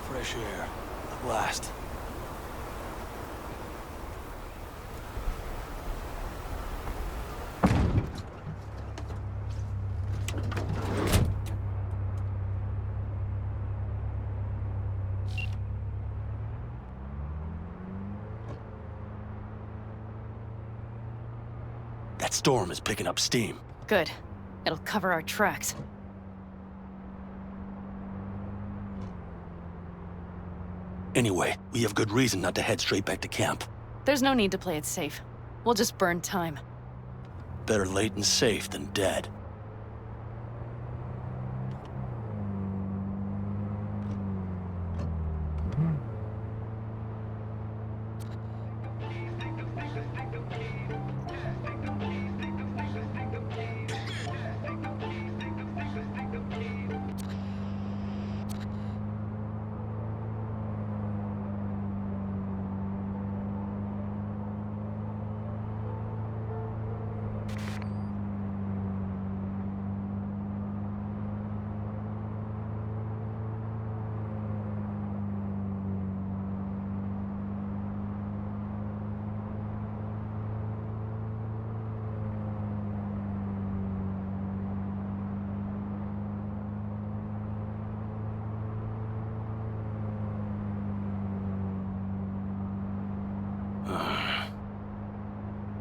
Fresh air. At last. That storm is picking up steam. Good. It'll cover our tracks. Anyway, we have good reason not to head straight back to camp. There's no need to play it safe. We'll just burn time. Better late and safe than dead.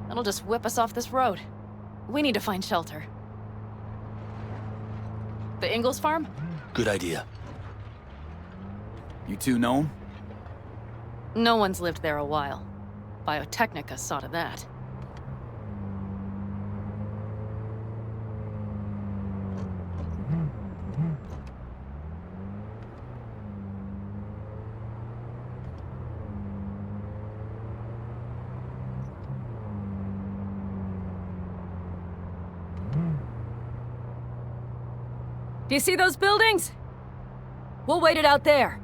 That'll just whip us off this road. We need to find shelter. The Ingalls farm? Good idea. You two know him? No one's lived there a while. Biotechnica saw to that. Do you see those buildings? We'll wait it out there.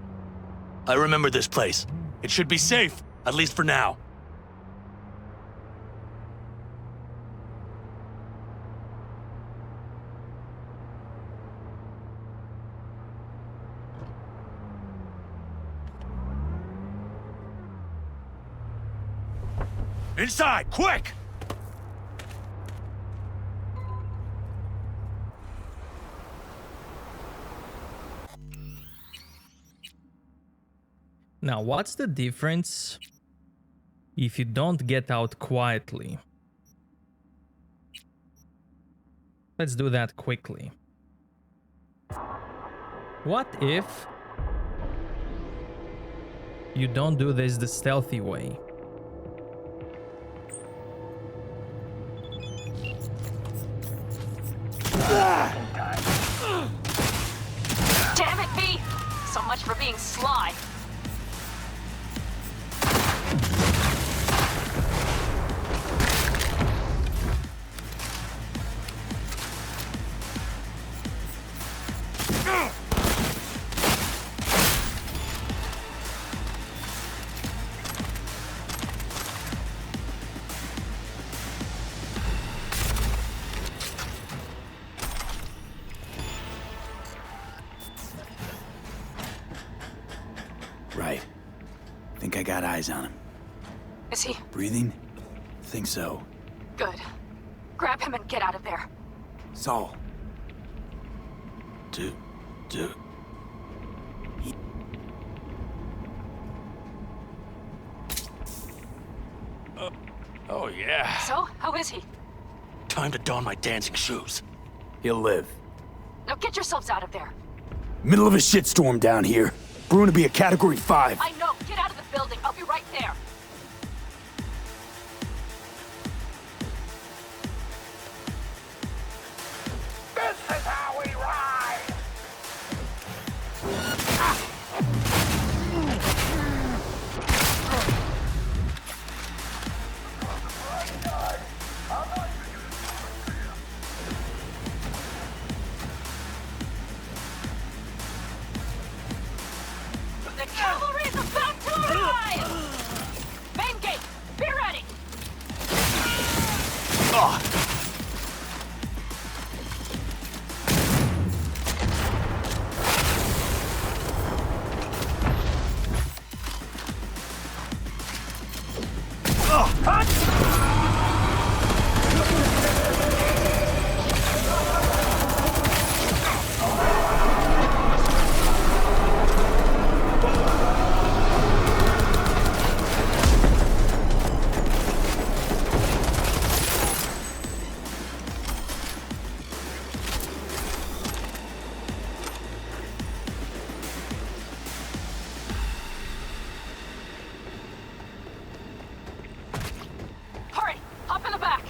I remember this place. It should be safe, at least for now. Inside, quick! Now, what's the difference if you don't get out quietly? Let's do that quickly. What if you don't do this the stealthy way? Damn it, V! So much for being sly. Right. Think I got eyes on him. Is he? Breathing? Think so. Good. Grab him and get out of there. Saul. Oh yeah. So, how is he? Time to don my dancing shoes. He'll live. Now get yourselves out of there. Middle of a shitstorm down here. Brewing to be a Category 5. I know. Get out of the building. I'll be right there. This is how we ride! The cavalry is about to arrive! Main gate, be ready! Hurry! Hop in the back!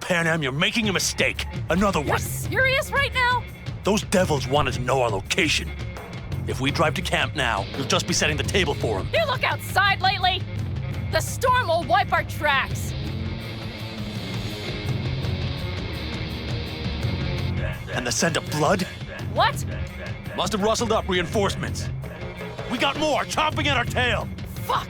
Pan Am, you're making a mistake. Another You're one. serious right now? Those devils wanted to know our location. If we drive to camp now, you'll just be setting the table for them. You look outside lately? The storm will wipe our tracks. And the scent of blood? What? Must have rustled up reinforcements. We got more chomping at our tail. Fuck!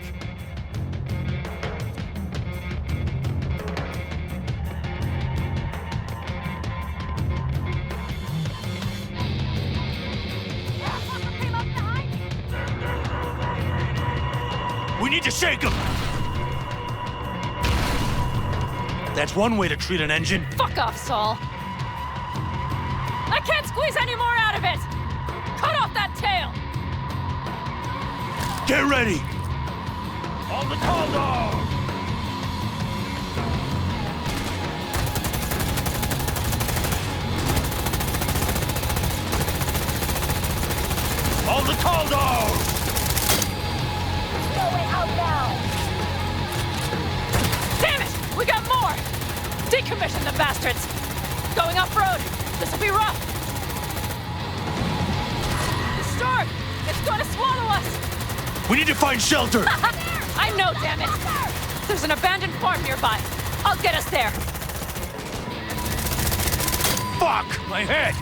We need to shake them. That's one way to treat an engine. Fuck off, Saul. I can't squeeze any more out of it! Cut off that tail! Get ready! On the tall dog! On the tall dog! No way out now! Damn it! We got more! Decommission the bastards! Going off-road! This'll be rough! The storm! It's going to swallow us! We need to find shelter! I know, damn it! There's an abandoned farm nearby. I'll get us there. Fuck! My head!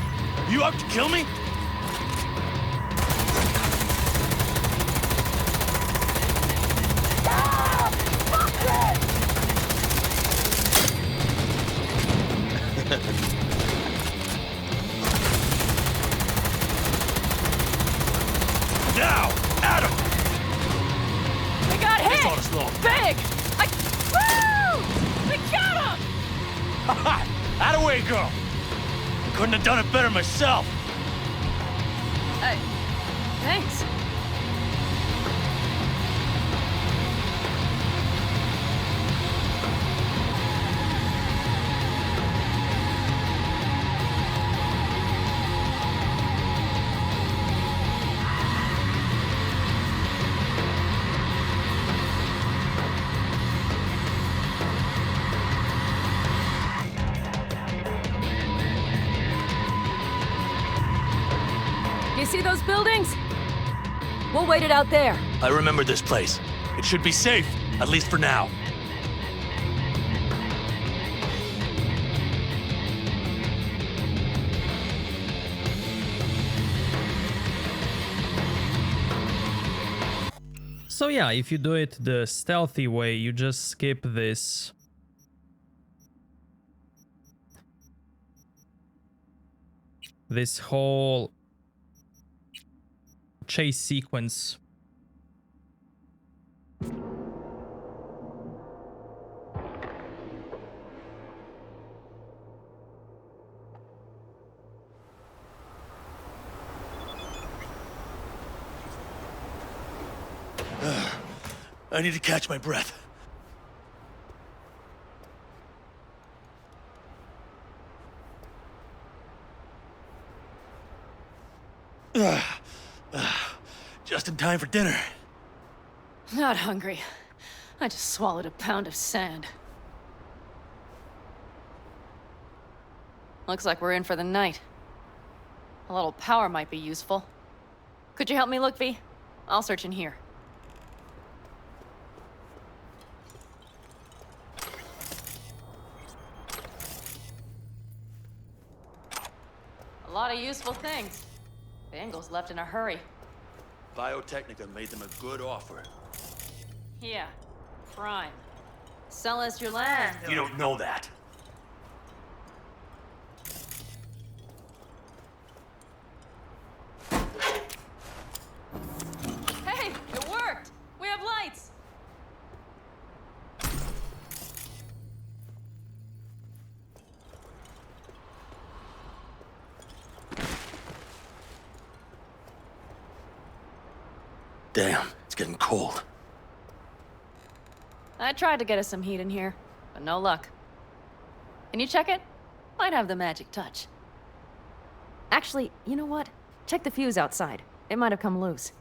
You out to kill me? Now! Adam! We got hit! ought to slow him. Big! Woo! We got him! Ha! That away, girl! Couldn't have done it better myself. Thanks. You see those buildings? We'll wait it out there. I remember this place. It should be safe, at least for now. So yeah, if you do it the stealthy way, you just skip this. This whole chase sequence. I need to catch my breath. Just in time for dinner. Not hungry. I just swallowed a pound of sand. Looks like we're in for the night. A little power might be useful. Could you help me look, V? I'll search in here. A lot of useful things. Bangles left in a hurry. Biotechnica made them a good offer. Yeah, prime. Sell us your land. You don't know that. Hey, it worked! We have lights! Damn, it's getting cold. I tried to get us some heat in here, but no luck. Can you check it? Might have the magic touch. Actually, you know what? Check the fuse outside. It might have come loose.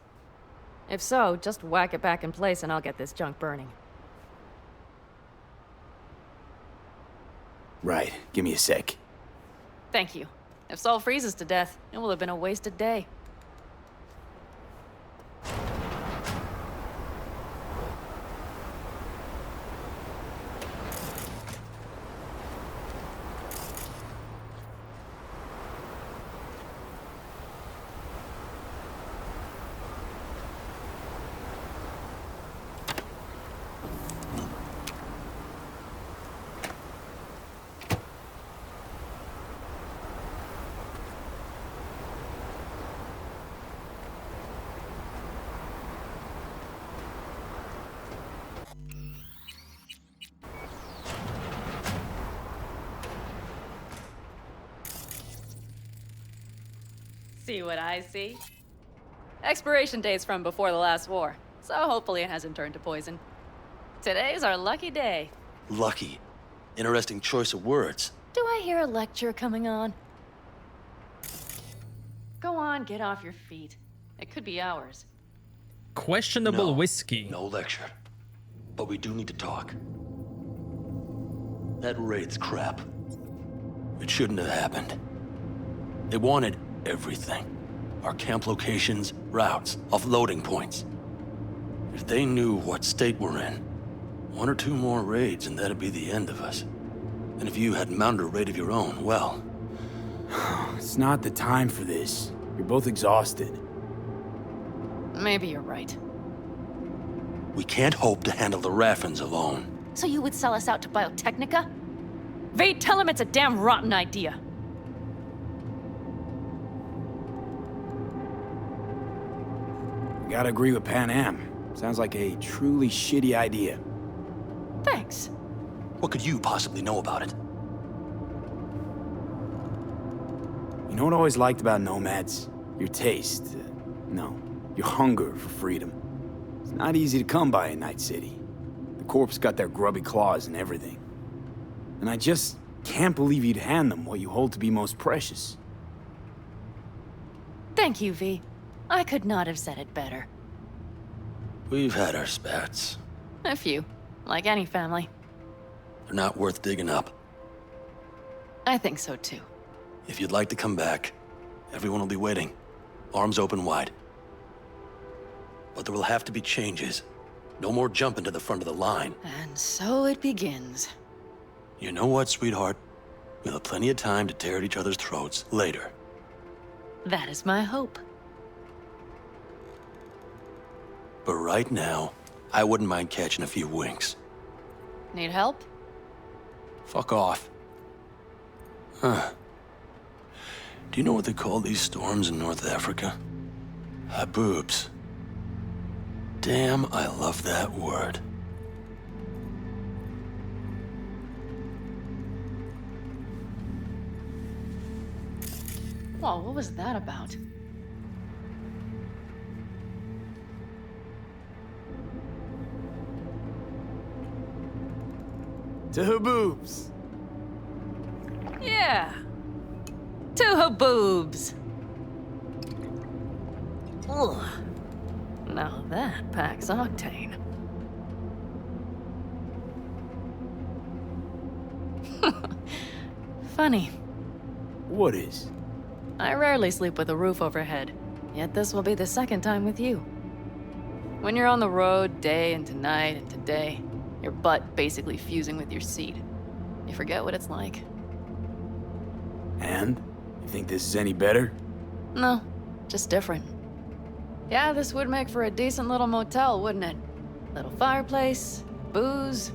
If so, just whack it back in place and I'll get this junk burning. Right, give me a sec. Thank you. If Sol freezes to death, it will have been a wasted day. See what I see? Expiration date's from before the last war, so hopefully it hasn't turned to poison. Today's our lucky day. Lucky. Interesting choice of words. Do I hear a lecture coming on? Go on, get off your feet. It could be hours. Questionable whiskey. No lecture. But we do need to talk. That raid's crap. It shouldn't have happened. They wanted everything. our camp locations, routes, offloading points. If they knew what state we're in, 1 or 2 more raids and that'd be the end of us. And if you had mounted a raid of your own, well... It's not the time for this. You're both exhausted. Maybe you're right. We can't hope to handle the Raffins alone. So you would sell us out to Biotechnica? V, tell him it's a damn rotten idea. Gotta agree with Pan Am. Sounds like a truly shitty idea. Thanks. What could you possibly know about it? You know what I always liked about nomads? Your taste. No, your hunger for freedom. It's not easy to come by in Night City. The Corps got their grubby claws and everything. And I just can't believe you'd hand them what you hold to be most precious. Thank you, V. I could not have said it better. We've had our spats. A few, like any family. They're not worth digging up. I think so too. If you'd like to come back, everyone will be waiting. Arms open wide. But there will have to be changes. No more jumping to the front of the line. And so it begins. You know what, sweetheart? We'll have plenty of time to tear at each other's throats later. That is my hope. But right now, I wouldn't mind catching a few winks. Need help? Fuck off. Huh. Do you know what they call these storms in North Africa? Haboobs. Damn, I love that word. Whoa, what was that about? To Haboobs. Yeah. To Haboobs. Ugh. Now that packs octane. Funny. What is? I rarely sleep with a roof overhead, yet this will be the second time with you. When you're on the road day into night into day, your butt basically fusing with your seat, you forget what it's like. And? You think this is any better? No, just different. Yeah, this would make for a decent little motel, wouldn't it? Little fireplace, booze.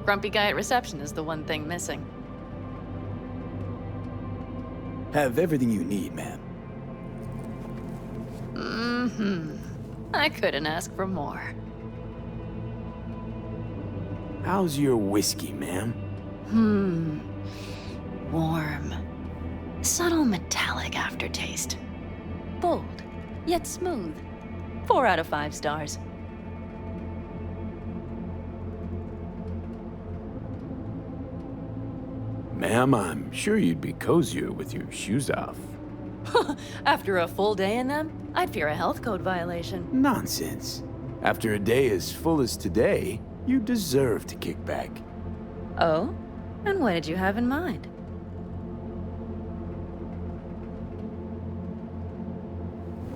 Grumpy guy at reception is the one thing missing. Have everything you need, ma'am. Mm-hmm. I couldn't ask for more. How's your whiskey, ma'am? Warm. Subtle metallic aftertaste. Bold, yet smooth. 4 out of 5 stars. Ma'am, I'm sure you'd be cozier with your shoes off. After a full day in them, I'd fear a health code violation. Nonsense. After a day as full as today, you deserve to kick back. Oh? And what did you have in mind?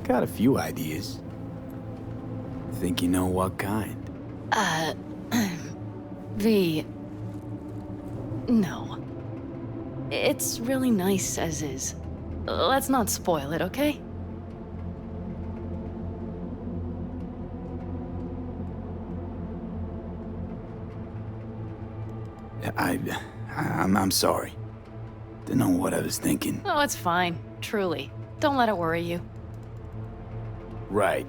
Got a few ideas. Think you know what kind? V... No. It's really nice as is. Let's not spoil it, okay? I'm sorry. Didn't know what I was thinking. Oh, it's fine. Truly. Don't let it worry you. Right.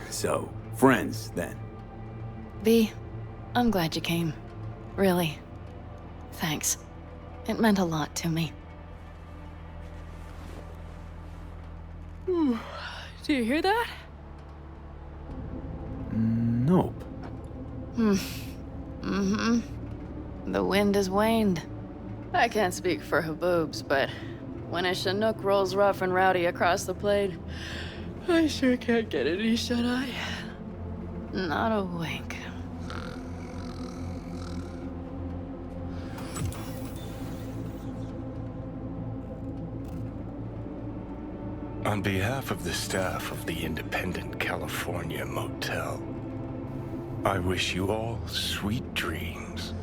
So, friends, then. V, I'm glad you came. Really. Thanks. It meant a lot to me. Do you hear that? Nope. Mm-hmm. The wind has waned. I can't speak for Haboobs, but when a Chinook rolls rough and rowdy across the plain, I sure can't get any shut-eye. Not a wink. On behalf of the staff of the Independent California Motel, I wish you all sweet dreams.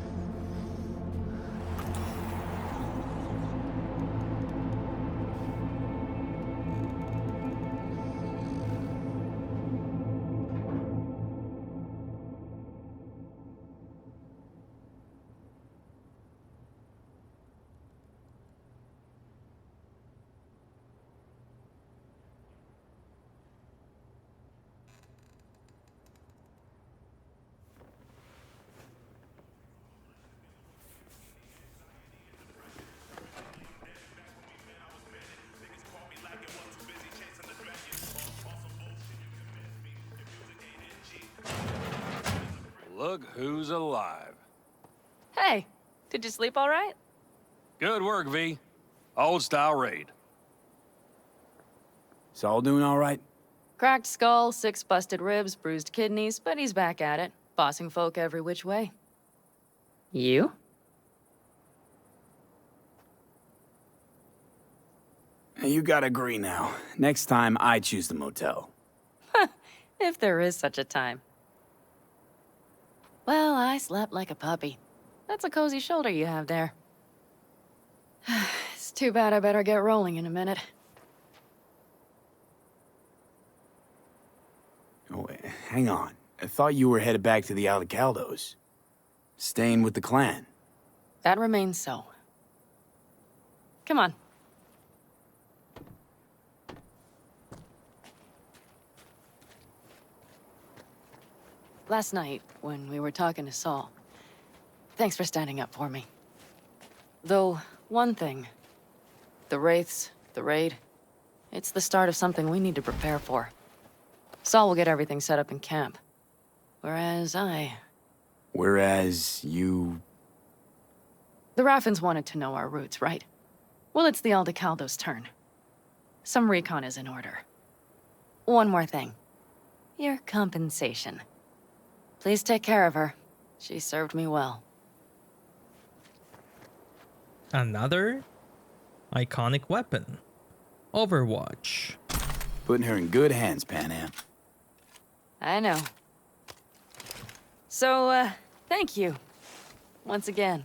Look who's alive. Hey, did you sleep all right? Good work, V. Old-style raid. Saul doing all right? Cracked skull, 6 busted ribs, bruised kidneys, but he's back at it, bossing folk every which way. You? You gotta agree now. Next time, I choose the motel. If there is such a time. Well, I slept like a puppy. That's a cozy shoulder you have there. It's too bad I better get rolling in a minute. Oh, hang on. I thought you were headed back to the Alcaldos. Staying with the clan. That remains so. Come on. Last night, when we were talking to Saul, thanks for standing up for me. Though, one thing. The Wraiths, the raid, it's the start of something we need to prepare for. Saul will get everything set up in camp. Whereas you... The Raffins wanted to know our roots, right? Well, it's the Aldecaldo's turn. Some recon is in order. One more thing. Your compensation. Please take care of her. She served me well. Another iconic weapon. Overwatch. Putting her in good hands, Panam. I know. So, thank you. Once again.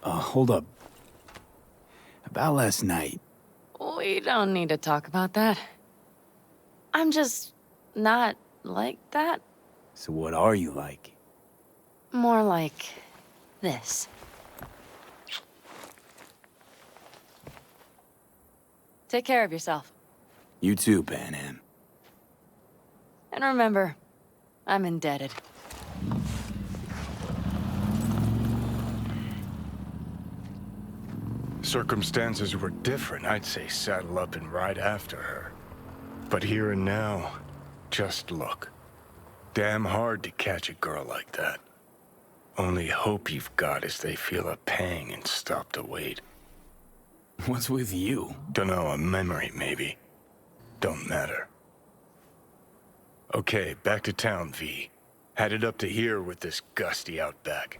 Hold up. About last night. We don't need to talk about that. I'm just not like that. So what are you like? More like this. Take care of yourself. You too, Panam. And remember, I'm indebted. Circumstances were different, I'd say saddle up and ride after her. But here and now, just look. Damn hard to catch a girl like that. Only hope you've got is they feel a pang and stop to wait. What's with you? Dunno, a memory maybe. Don't matter. Okay, back to town, V. Headed up to here with this gusty outback.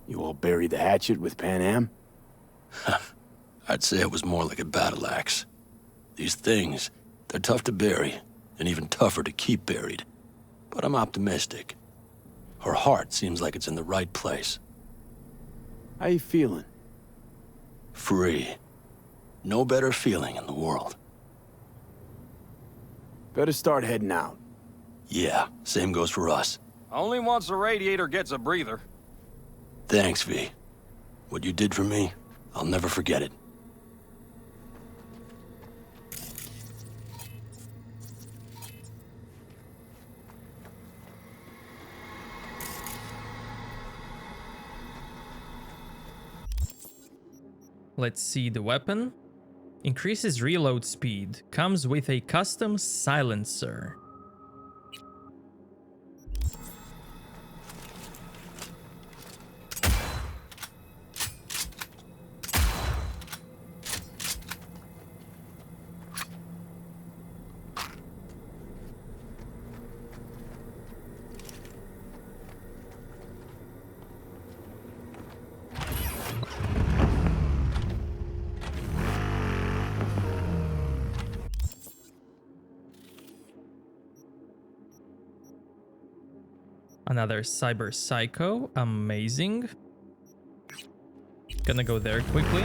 You all buried the hatchet with Panam? I'd say it was more like a battle axe. These things, they're tough to bury, and even tougher to keep buried. But I'm optimistic. Her heart seems like it's in the right place. How you feeling? Free. No better feeling in the world. Better start heading out. Yeah, same goes for us. Only once the radiator gets a breather. Thanks, V. What you did for me, I'll never forget it. Let's see the weapon. Increases reload speed. Comes with a custom silencer. Another cyber psycho. Amazing. Gonna go there quickly.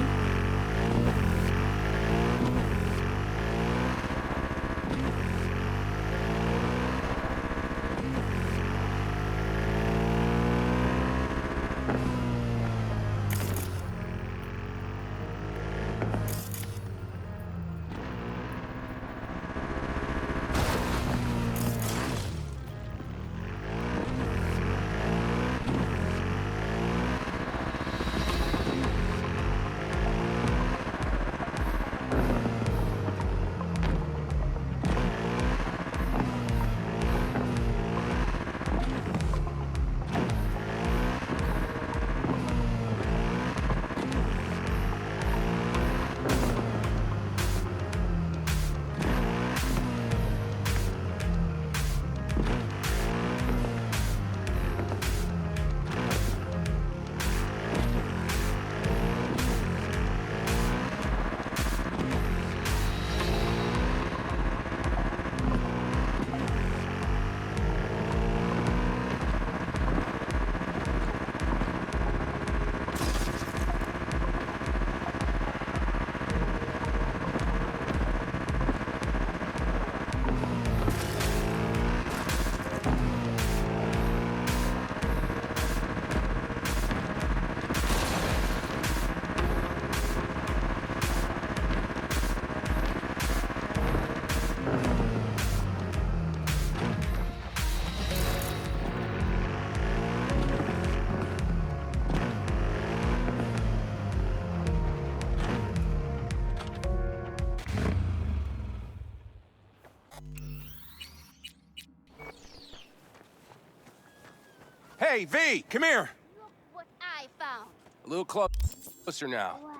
Hey, V, come here. Look what I found. A little closer now. Wow.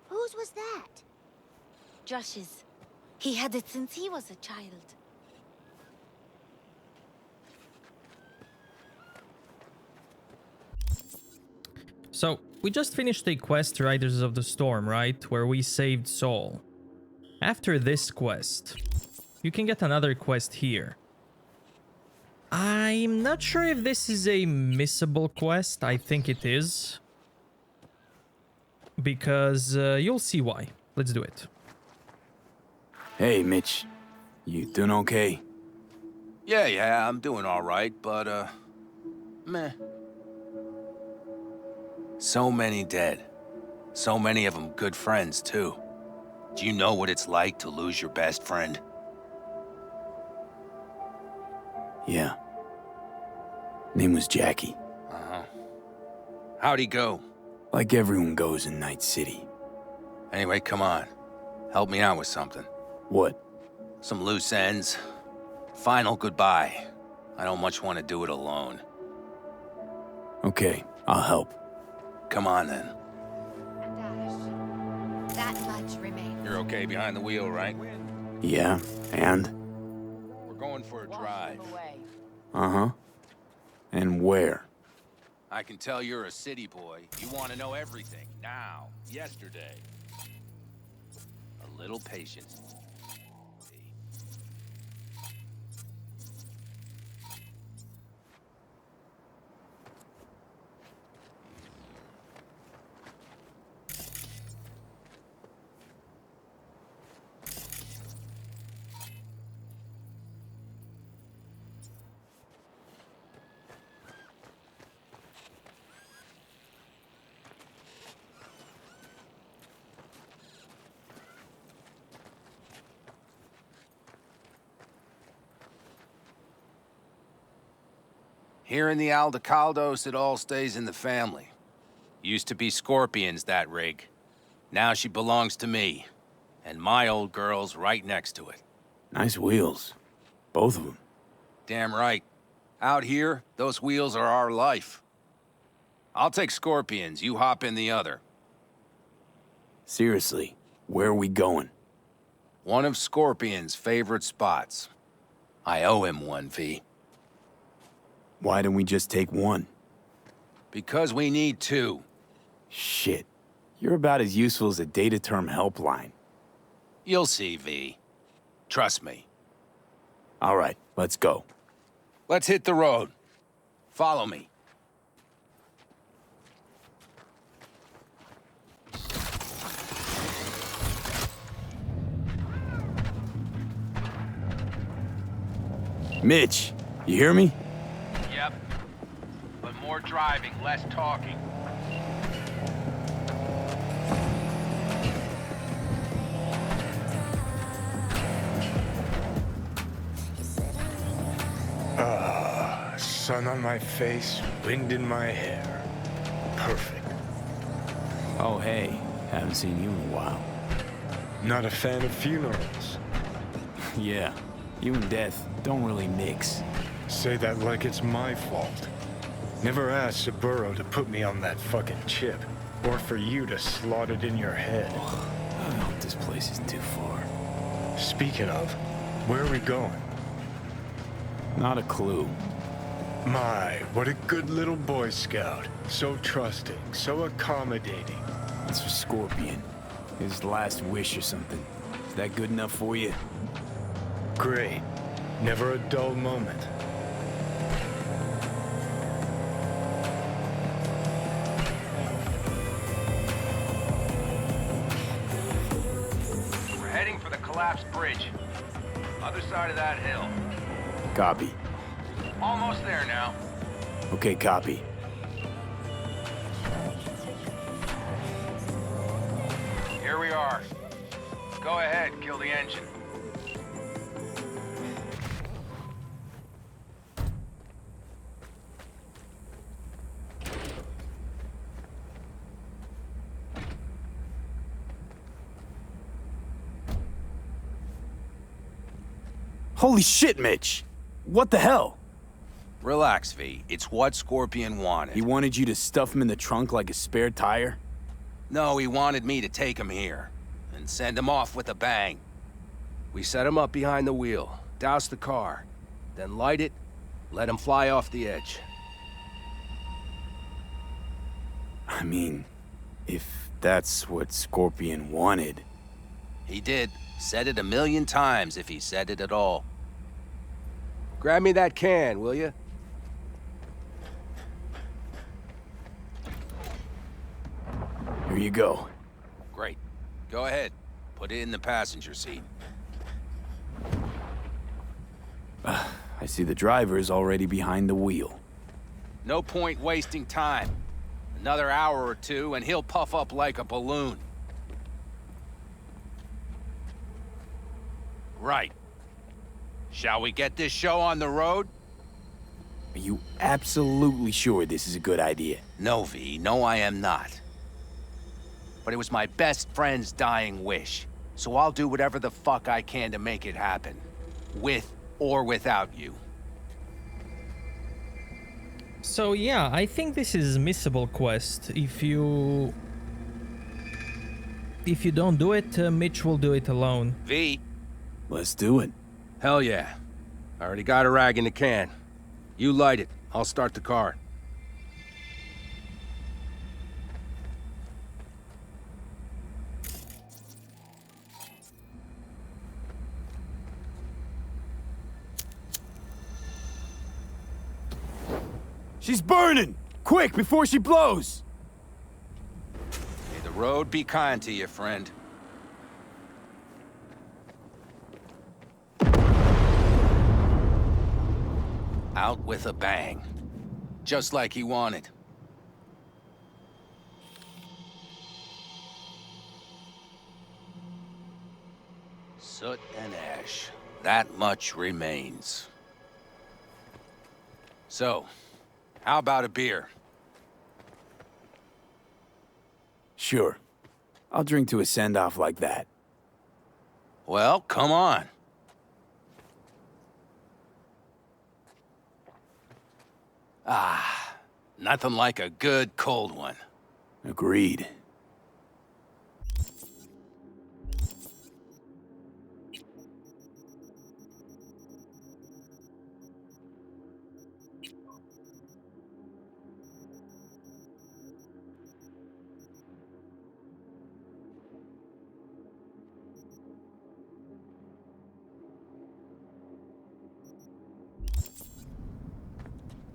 Whose was that? Josh's. He had it since he was a child. So, we just finished a quest, Riders of the Storm, right? Where we saved Saul. After this quest, you can get another quest here. I'm not sure if this is a missable quest. I think it is. Because you'll see why. Let's do it. Hey, Mitch. You doing okay? Yeah, I'm doing all right, but, meh. So many dead. So many of them good friends, too. Do you know what it's like to lose your best friend? Yeah. Name was Jackie. Uh-huh. How'd he go? Like everyone goes in Night City. Anyway, come on. Help me out with something. What? Some loose ends. Final goodbye. I don't much want to do it alone. Okay, I'll help. Come on, then. That much remains. You're okay behind the wheel, right? Yeah, and? We're going for a drive. Uh-huh. And where? I can tell you're a city boy. You want to know everything. Now. Yesterday. A little patience. Here in the Aldecaldos, it all stays in the family. Used to be Scorpions, that rig. Now she belongs to me. And my old girl's right next to it. Nice wheels. Both of them. Damn right. Out here, those wheels are our life. I'll take Scorpions, you hop in the other. Seriously, where are we going? One of Scorpion's favorite spots. I owe him one, V. Why don't we just take one? Because we need two. Shit. You're about as useful as a data term helpline. You'll see, V. Trust me. All right, let's go. Let's hit the road. Follow me. Mitch, you hear me? Yep. But more driving, less talking. Sun on my face, wind in my hair. Perfect. Oh, hey. Haven't seen you in a while. Not a fan of funerals. Yeah. You and death don't really mix. Say that like it's my fault. Never asked Saburo to put me on that fucking chip, or for you to slot it in your head. I hope this place isn't too far. Speaking of, where are we going? Not a clue. My, what a good little Boy Scout. So trusting, so accommodating. It's for Scorpion. His last wish or something. Is that good enough for you? Great. Never a dull moment. We're heading for the collapsed bridge. Other side of that hill. Copy. Almost there now. Okay, copy. Here we are. Go ahead, kill the engine. Holy shit, Mitch! What the hell? Relax, V. It's what Scorpion wanted. He wanted you to stuff him in the trunk like a spare tire? No, he wanted me to take him here and send him off with a bang. We set him up behind the wheel, douse the car, then light it, let him fly off the edge. I mean, if that's what Scorpion wanted. He did. Said it 1,000,000 times if he said it at all. Grab me that can, will you? Here you go. Great. Go ahead. Put it in the passenger seat. I see the driver is already behind the wheel. No point wasting time. Another hour or two and he'll puff up like a balloon. Right. Shall we get this show on the road? Are you absolutely sure this is a good idea? No, V. No, I am not. But it was my best friend's dying wish. So I'll do whatever the fuck I can to make it happen. With or without you. So yeah, I think this is missable quest. If you don't do it, Mitch will do it alone. V. Let's do it. Hell yeah. I already got a rag in the can. You light it. I'll start the car. She's burning! Quick, before she blows! May the road be kind to you, friend. Out with a bang. Just like he wanted. Soot and ash. That much remains. So, how about a beer? Sure. I'll drink to a send-off like that. Well, come on. Ah, nothing like a good cold one. Agreed.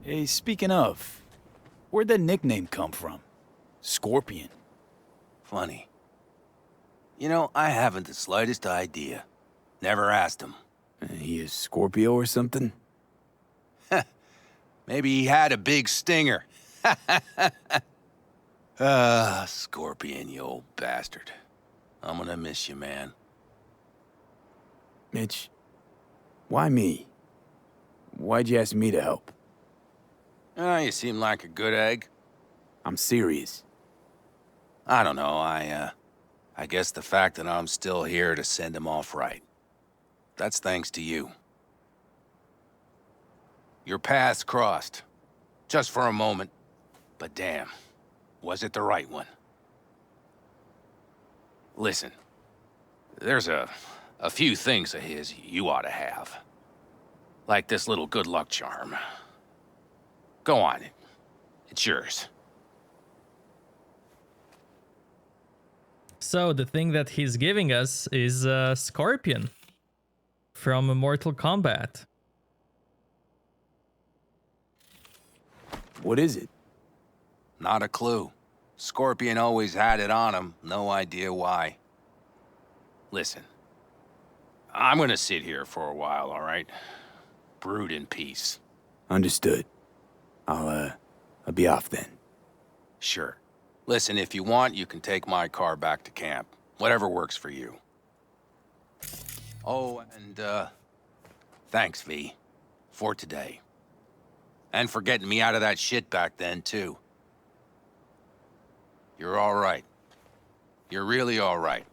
Hey, speaking of, where'd that nickname come from? Scorpion. Funny. You know, I haven't the slightest idea. Never asked him. He is Scorpio or something? Maybe he had a big stinger. Scorpion, you old bastard. I'm gonna miss you, man. Mitch, why me? Why'd you ask me to help? You seem like a good egg. I'm serious. I don't know, I guess the fact that I'm still here to send him off right. That's thanks to you. Your paths crossed. Just for a moment. But damn, was it the right one? Listen, there's a few things of his you ought to have. Like this little good luck charm. Go on, it's yours. So the thing that he's giving us is Scorpion from Mortal Kombat. What is it? Not a clue. Scorpion always had it on him, no idea why. Listen, I'm gonna sit here for a while, all right? Brood in peace. Understood. I'll be off then. Sure. Listen, if you want, you can take my car back to camp. Whatever works for you. Oh, and, thanks, V. For today. And for getting me out of that shit back then, too. You're all right. You're really all right.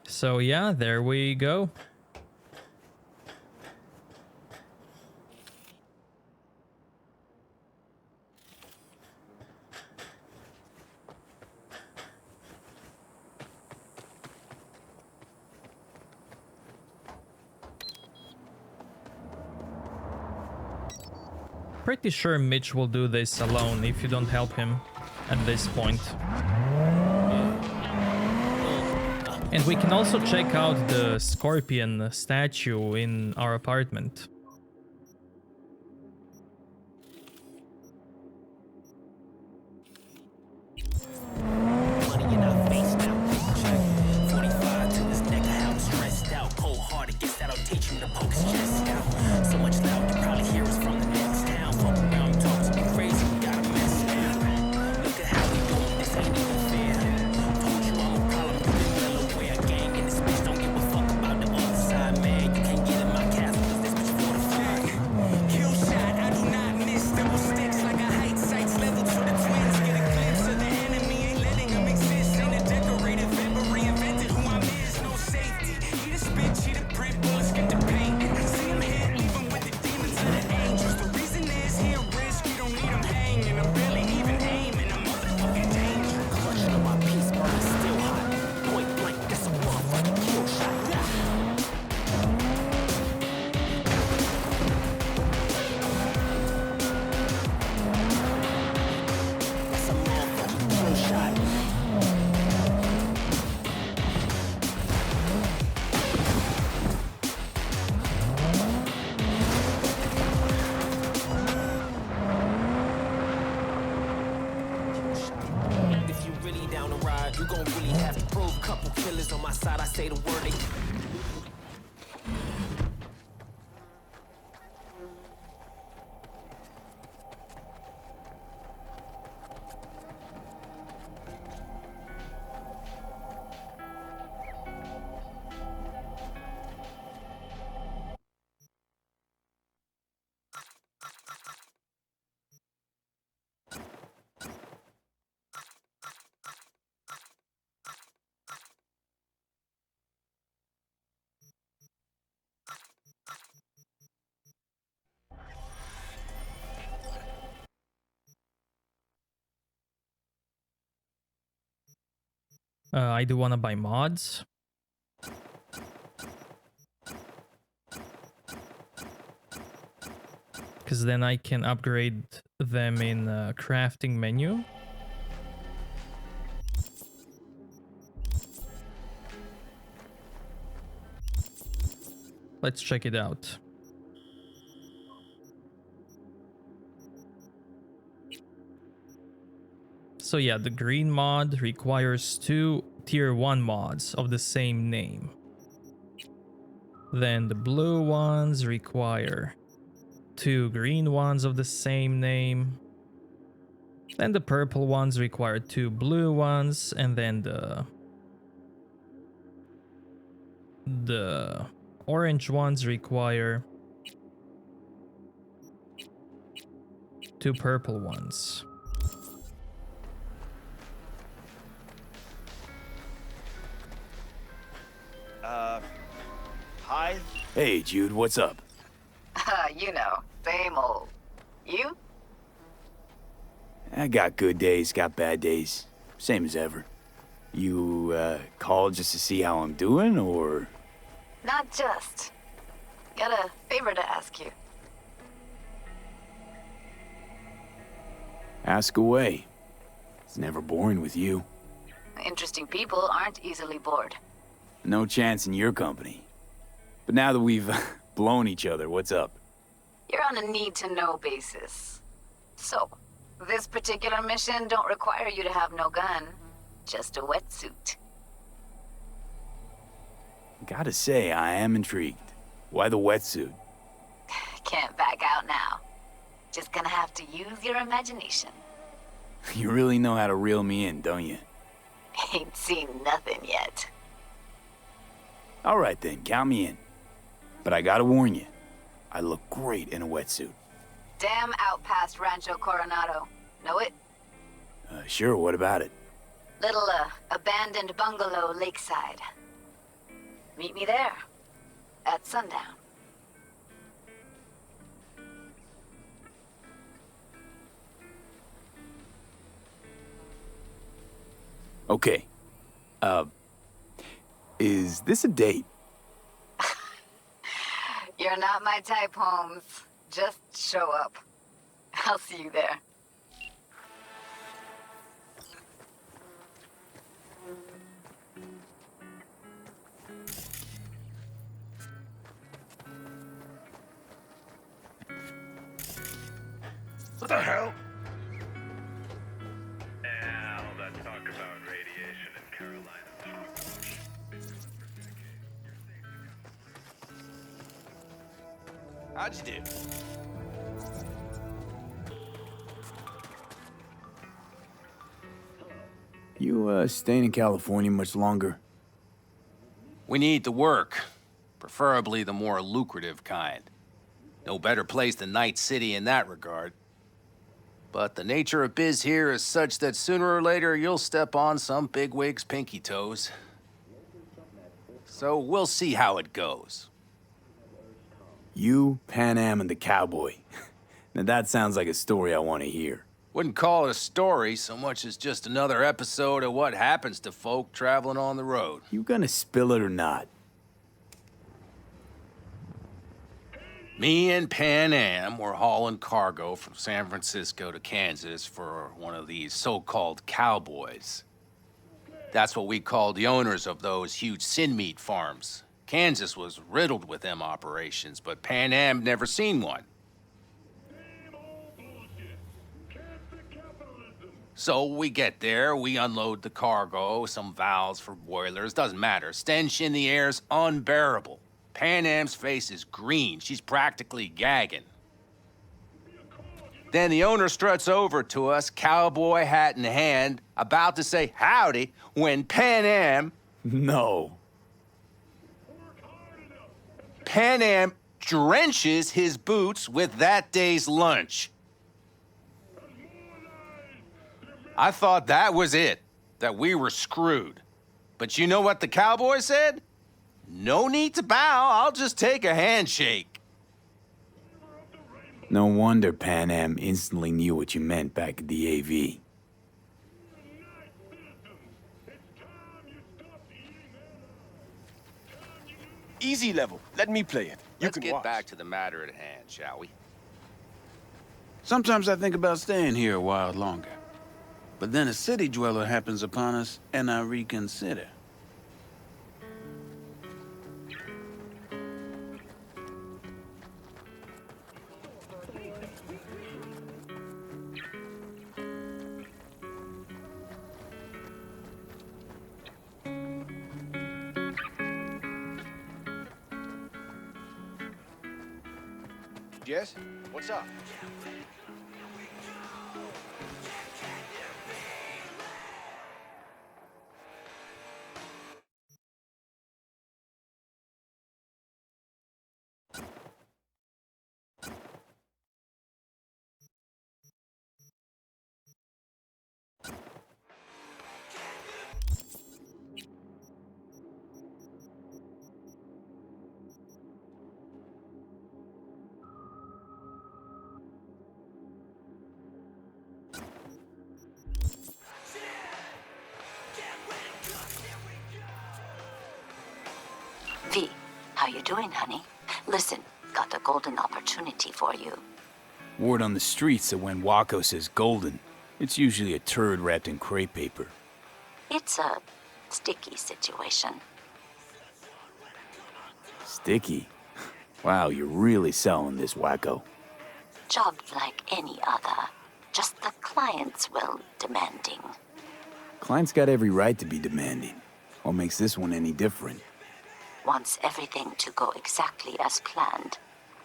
So yeah, there we go. Pretty sure Mitch will do this alone if you don't help him at this point. And we can also check out the Scorpion statue in our apartment. Money in our face now. Check. 45 to his neck, how I'm stressed out. Cold hearted, guess that'll teach him to poke his chest out. So much loud, you probably hear us from the next town. Fuck around, talk to me crazy, we got a mess now. Look at how we doing, this ain't even fair. Told you I'm a problem, you been well aware. Gang in this bitch, don't give a fuck about the other side, man. You can't get in my castle, cause this bitch fortified. Kill shot, I do not miss. Double sticks like a height sights, level to the twins. Get a glimpse of the enemy, ain't letting them exist. Ain't a decorated vet, but reinvented who I'm is. No safety. Eat a spit, cheat a print, bullets get the paint. See him hit, leave him with the demons of the angels. The reason is he a risk, we don't need him hanging. I'm barely even aiming, a motherfucking danger. Clutching on my piece, burn still hot. Point blank, that's a motherfucking kill shot. That's a motherfucking kill shot. If you really down to ride, you gon' really have to prove. Couple killers on my side, I say the word. They I do want to buy mods. because then I can upgrade them in crafting menu. Let's check it out. So yeah, the green mod requires 2 tier 1 mods of the same name. Then the blue ones require 2 green ones of the same name. Then the purple ones require 2 blue ones, and then the orange ones require 2 purple ones. Hi? Hey, Jude, what's up? You know, same old. You? I got good days, got bad days. Same as ever. You, called just to see how I'm doing, or...? Not just. Got a favor to ask you. Ask away. It's never boring with you. Interesting people aren't easily bored. No chance in your company. But now that we've blown each other, what's up? You're on a need-to-know basis. So, this particular mission don't require you to have no gun. Just a wetsuit. Gotta say, I am intrigued. Why the wetsuit? Can't back out now. Just gonna have to use your imagination. You really know how to reel me in, don't you? Ain't seen nothing yet. All right then, count me in. But I gotta warn you, I look great in a wetsuit. Damn out past Rancho Coronado. Know it? Sure, what about it? Little, abandoned bungalow lakeside. Meet me there. At sundown. Okay. Is this a date? You're not my type, Holmes. Just show up. I'll see you there. What the hell? Yeah, all that talk about radiation in Carolina. How'd you do? You, staying in California much longer? We need the work, preferably the more lucrative kind. No better place than Night City in that regard. But the nature of biz here is such that sooner or later you'll step on some bigwig's pinky toes. So we'll see how it goes. You, Pan Am, and the cowboy. Now that sounds like a story I want to hear. Wouldn't call it a story so much as just another episode of what happens to folk traveling on the road. You gonna spill it or not? Me and Pan Am were hauling cargo from San Francisco to Kansas for one of these so-called cowboys. That's what we called the owners of those huge sin meat farms. Kansas was riddled with them operations, but Pan Am never seen one. So we get there, we unload the cargo, some valves for boilers, doesn't matter. Stench in the air's unbearable. Pan Am's face is green, she's practically gagging. Then the owner struts over to us, cowboy hat in hand, about to say howdy, when Pan Am... No. Pan Am drenches his boots with that day's lunch. I thought that was it, that we were screwed. But you know what the cowboy said? No need to bow, I'll just take a handshake. No wonder Pan Am instantly knew what you meant back at the AV. Easy level. Let me play it. You Let's can get watch. back to the matter at hand, shall we? Sometimes I think about staying here a while longer. But then a city dweller happens upon us, and I reconsider. Jess, what's up? V, how you doing, honey? Listen, got a golden opportunity for you. Word on the streets that when Waco says golden, it's usually a turd wrapped in crepe paper. It's a sticky situation. Sticky? Wow, you're really selling this, Waco. Job like any other. Just the client's, well, demanding. Client's got every right to be demanding. What makes this one any different? Wants everything to go exactly as planned.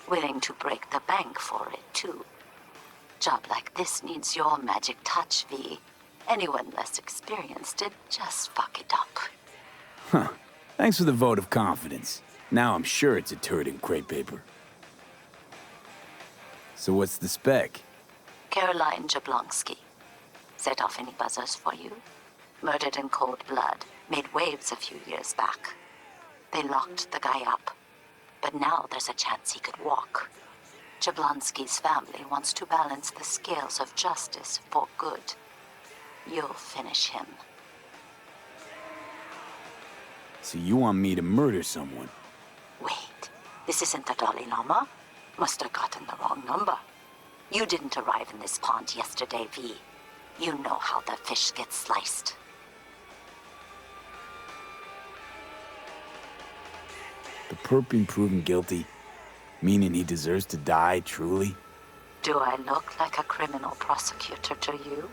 Willing to break the bank for it, too. Job like this needs your magic touch, V. Anyone less experienced did just fuck it up. Huh. Thanks for the vote of confidence. Now I'm sure it's a turd in crepe paper. So what's the spec? Caroline Jablonski. Set off any buzzers for you? Murdered in cold blood. Made waves a few years back. They locked the guy up. But now there's a chance he could walk. Jablonski's family wants to balance the scales of justice for good. You'll finish him. So you want me to murder someone? Wait, this isn't the Dalai Lama? Must have gotten the wrong number. You didn't arrive in this pond yesterday, V. You know how the fish gets sliced. The perp being proven guilty, meaning he deserves to die, truly? Do I look like a criminal prosecutor to you?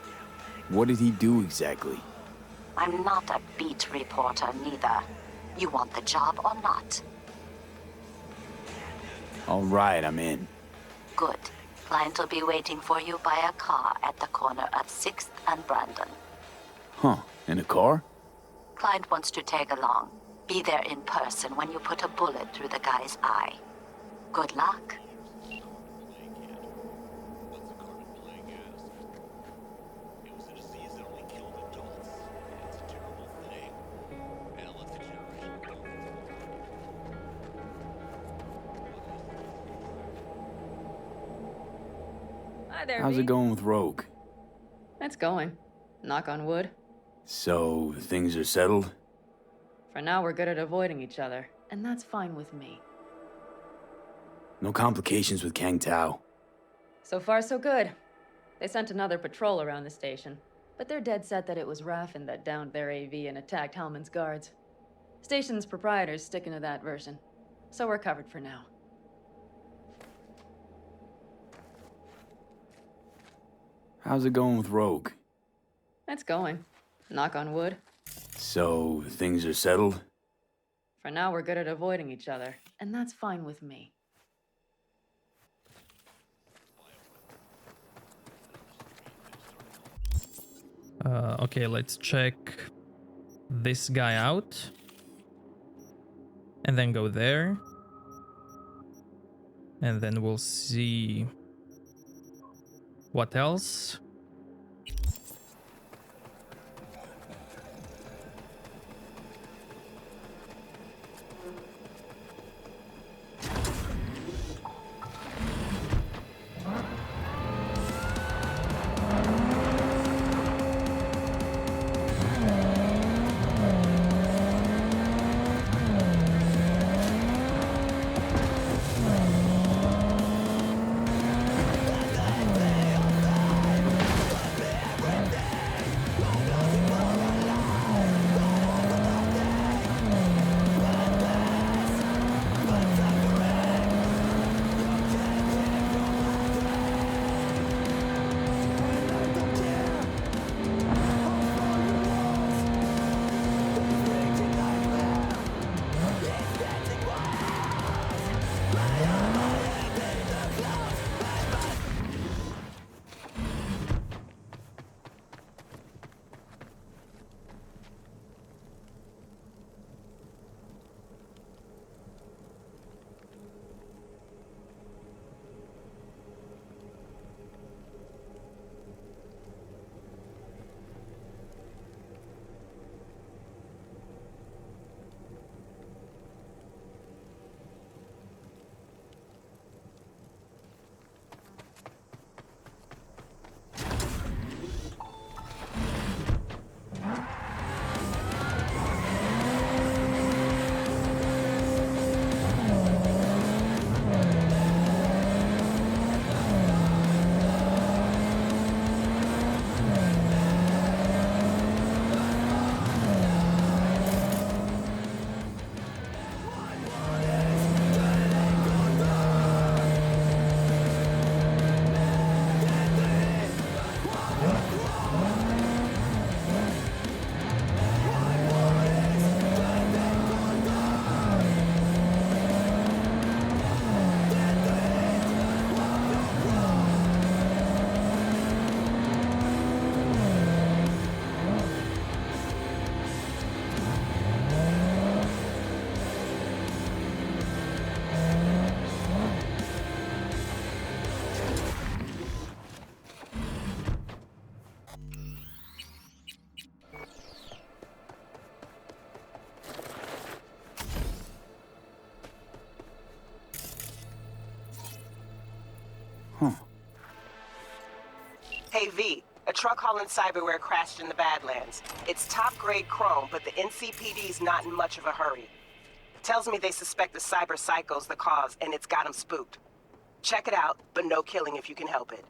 What did he do exactly? I'm not a beat reporter, neither. You want the job or not? All right, I'm in. Good. Client will be waiting for you by a car at the corner of 6th and Brandon. Huh, in a car? Client wants to tag along. Be there in person when you put a bullet through the guy's eye. Good luck. Hi there, How's V. it going with Rogue? It's going. Knock on wood. So, things are settled? For now, we're good at avoiding each other, and that's fine with me. No complications with Kang Tao? So far, so good. They sent another patrol around the station, but they're dead set that it was Raffin that downed their AV and attacked Hellman's guards. Station's proprietor's sticking to that version, so we're covered for now. How's it going with Rogue? It's going. Knock on wood. So, things are settled? For now, we're good at avoiding each other, and that's fine with me. Okay, let's check this guy out. And then go there. And then we'll see what else. truck hauling cyberware crashed in the Badlands. It's top-grade chrome, but the NCPD's not in much of a hurry. Tells me they suspect the cyber psycho's the cause, and it's got them spooked. Check it out, but no killing if you can help it.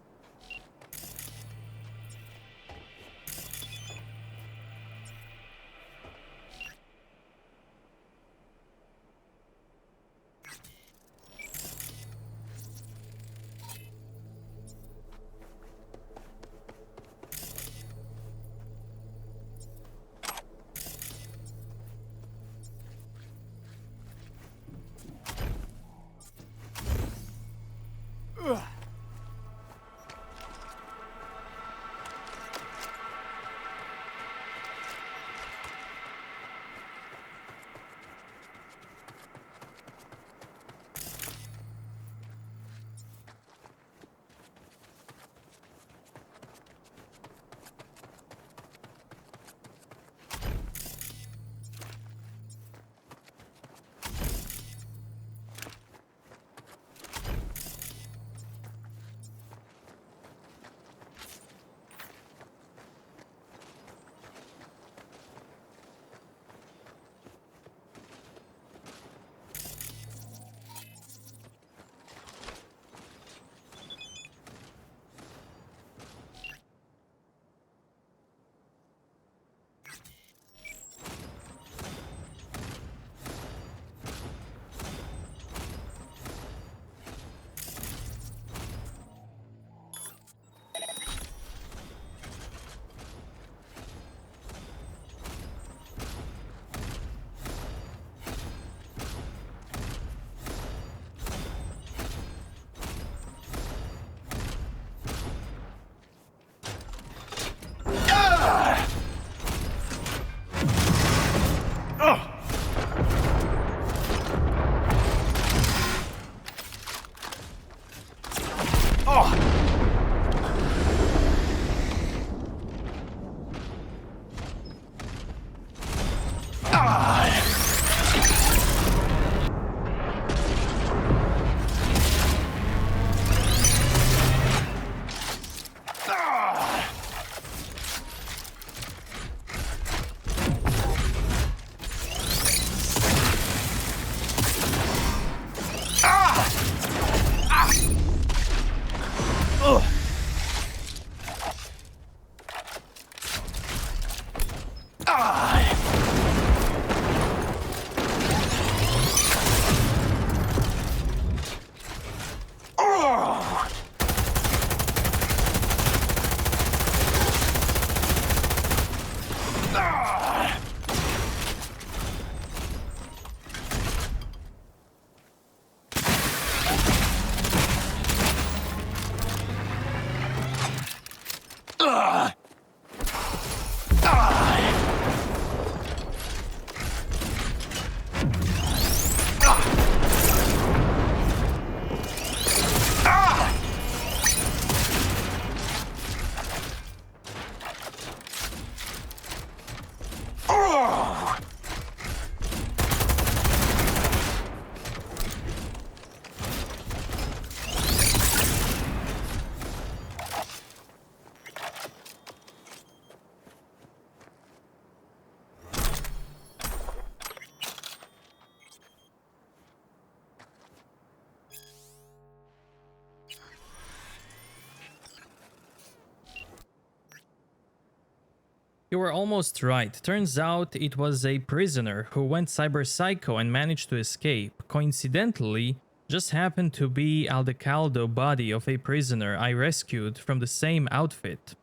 You were almost right. Turns out it was a prisoner who went cyber psycho and managed to escape. Coincidentally, just happened to be Aldecaldo body of a prisoner I rescued from the same outfit.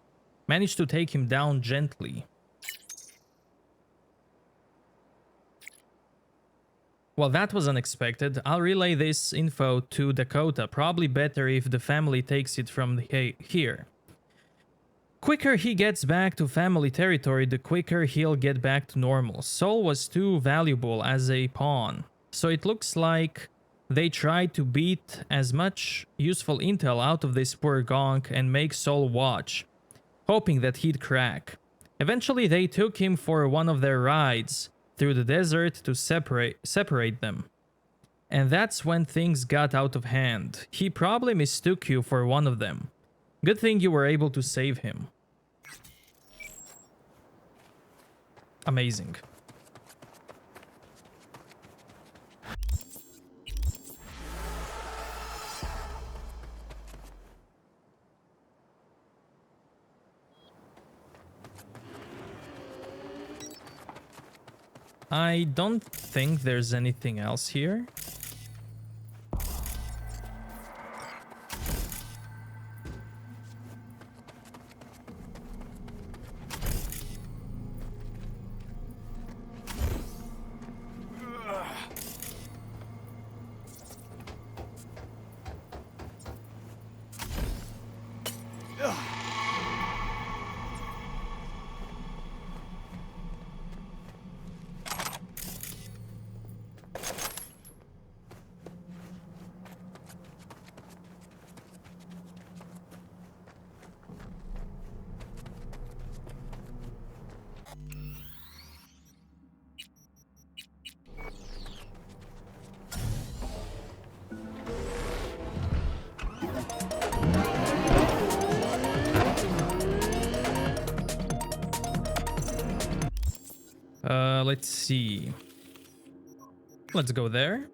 Managed to take him down gently. Well, that was unexpected. I'll relay this info to Dakota. Probably better if the family takes it from here. Quicker he gets back to family territory, the quicker he'll get back to normal. Sol was too valuable as a pawn, so it looks like they tried to beat as much useful intel out of this poor gonk and make Sol watch, hoping that he'd crack. Eventually they took him for one of their rides through the desert to separate them. And that's when things got out of hand. He probably mistook you for one of them. Good thing you were able to save him. Amazing. I don't think there's anything else here. Let's see. Let's go there.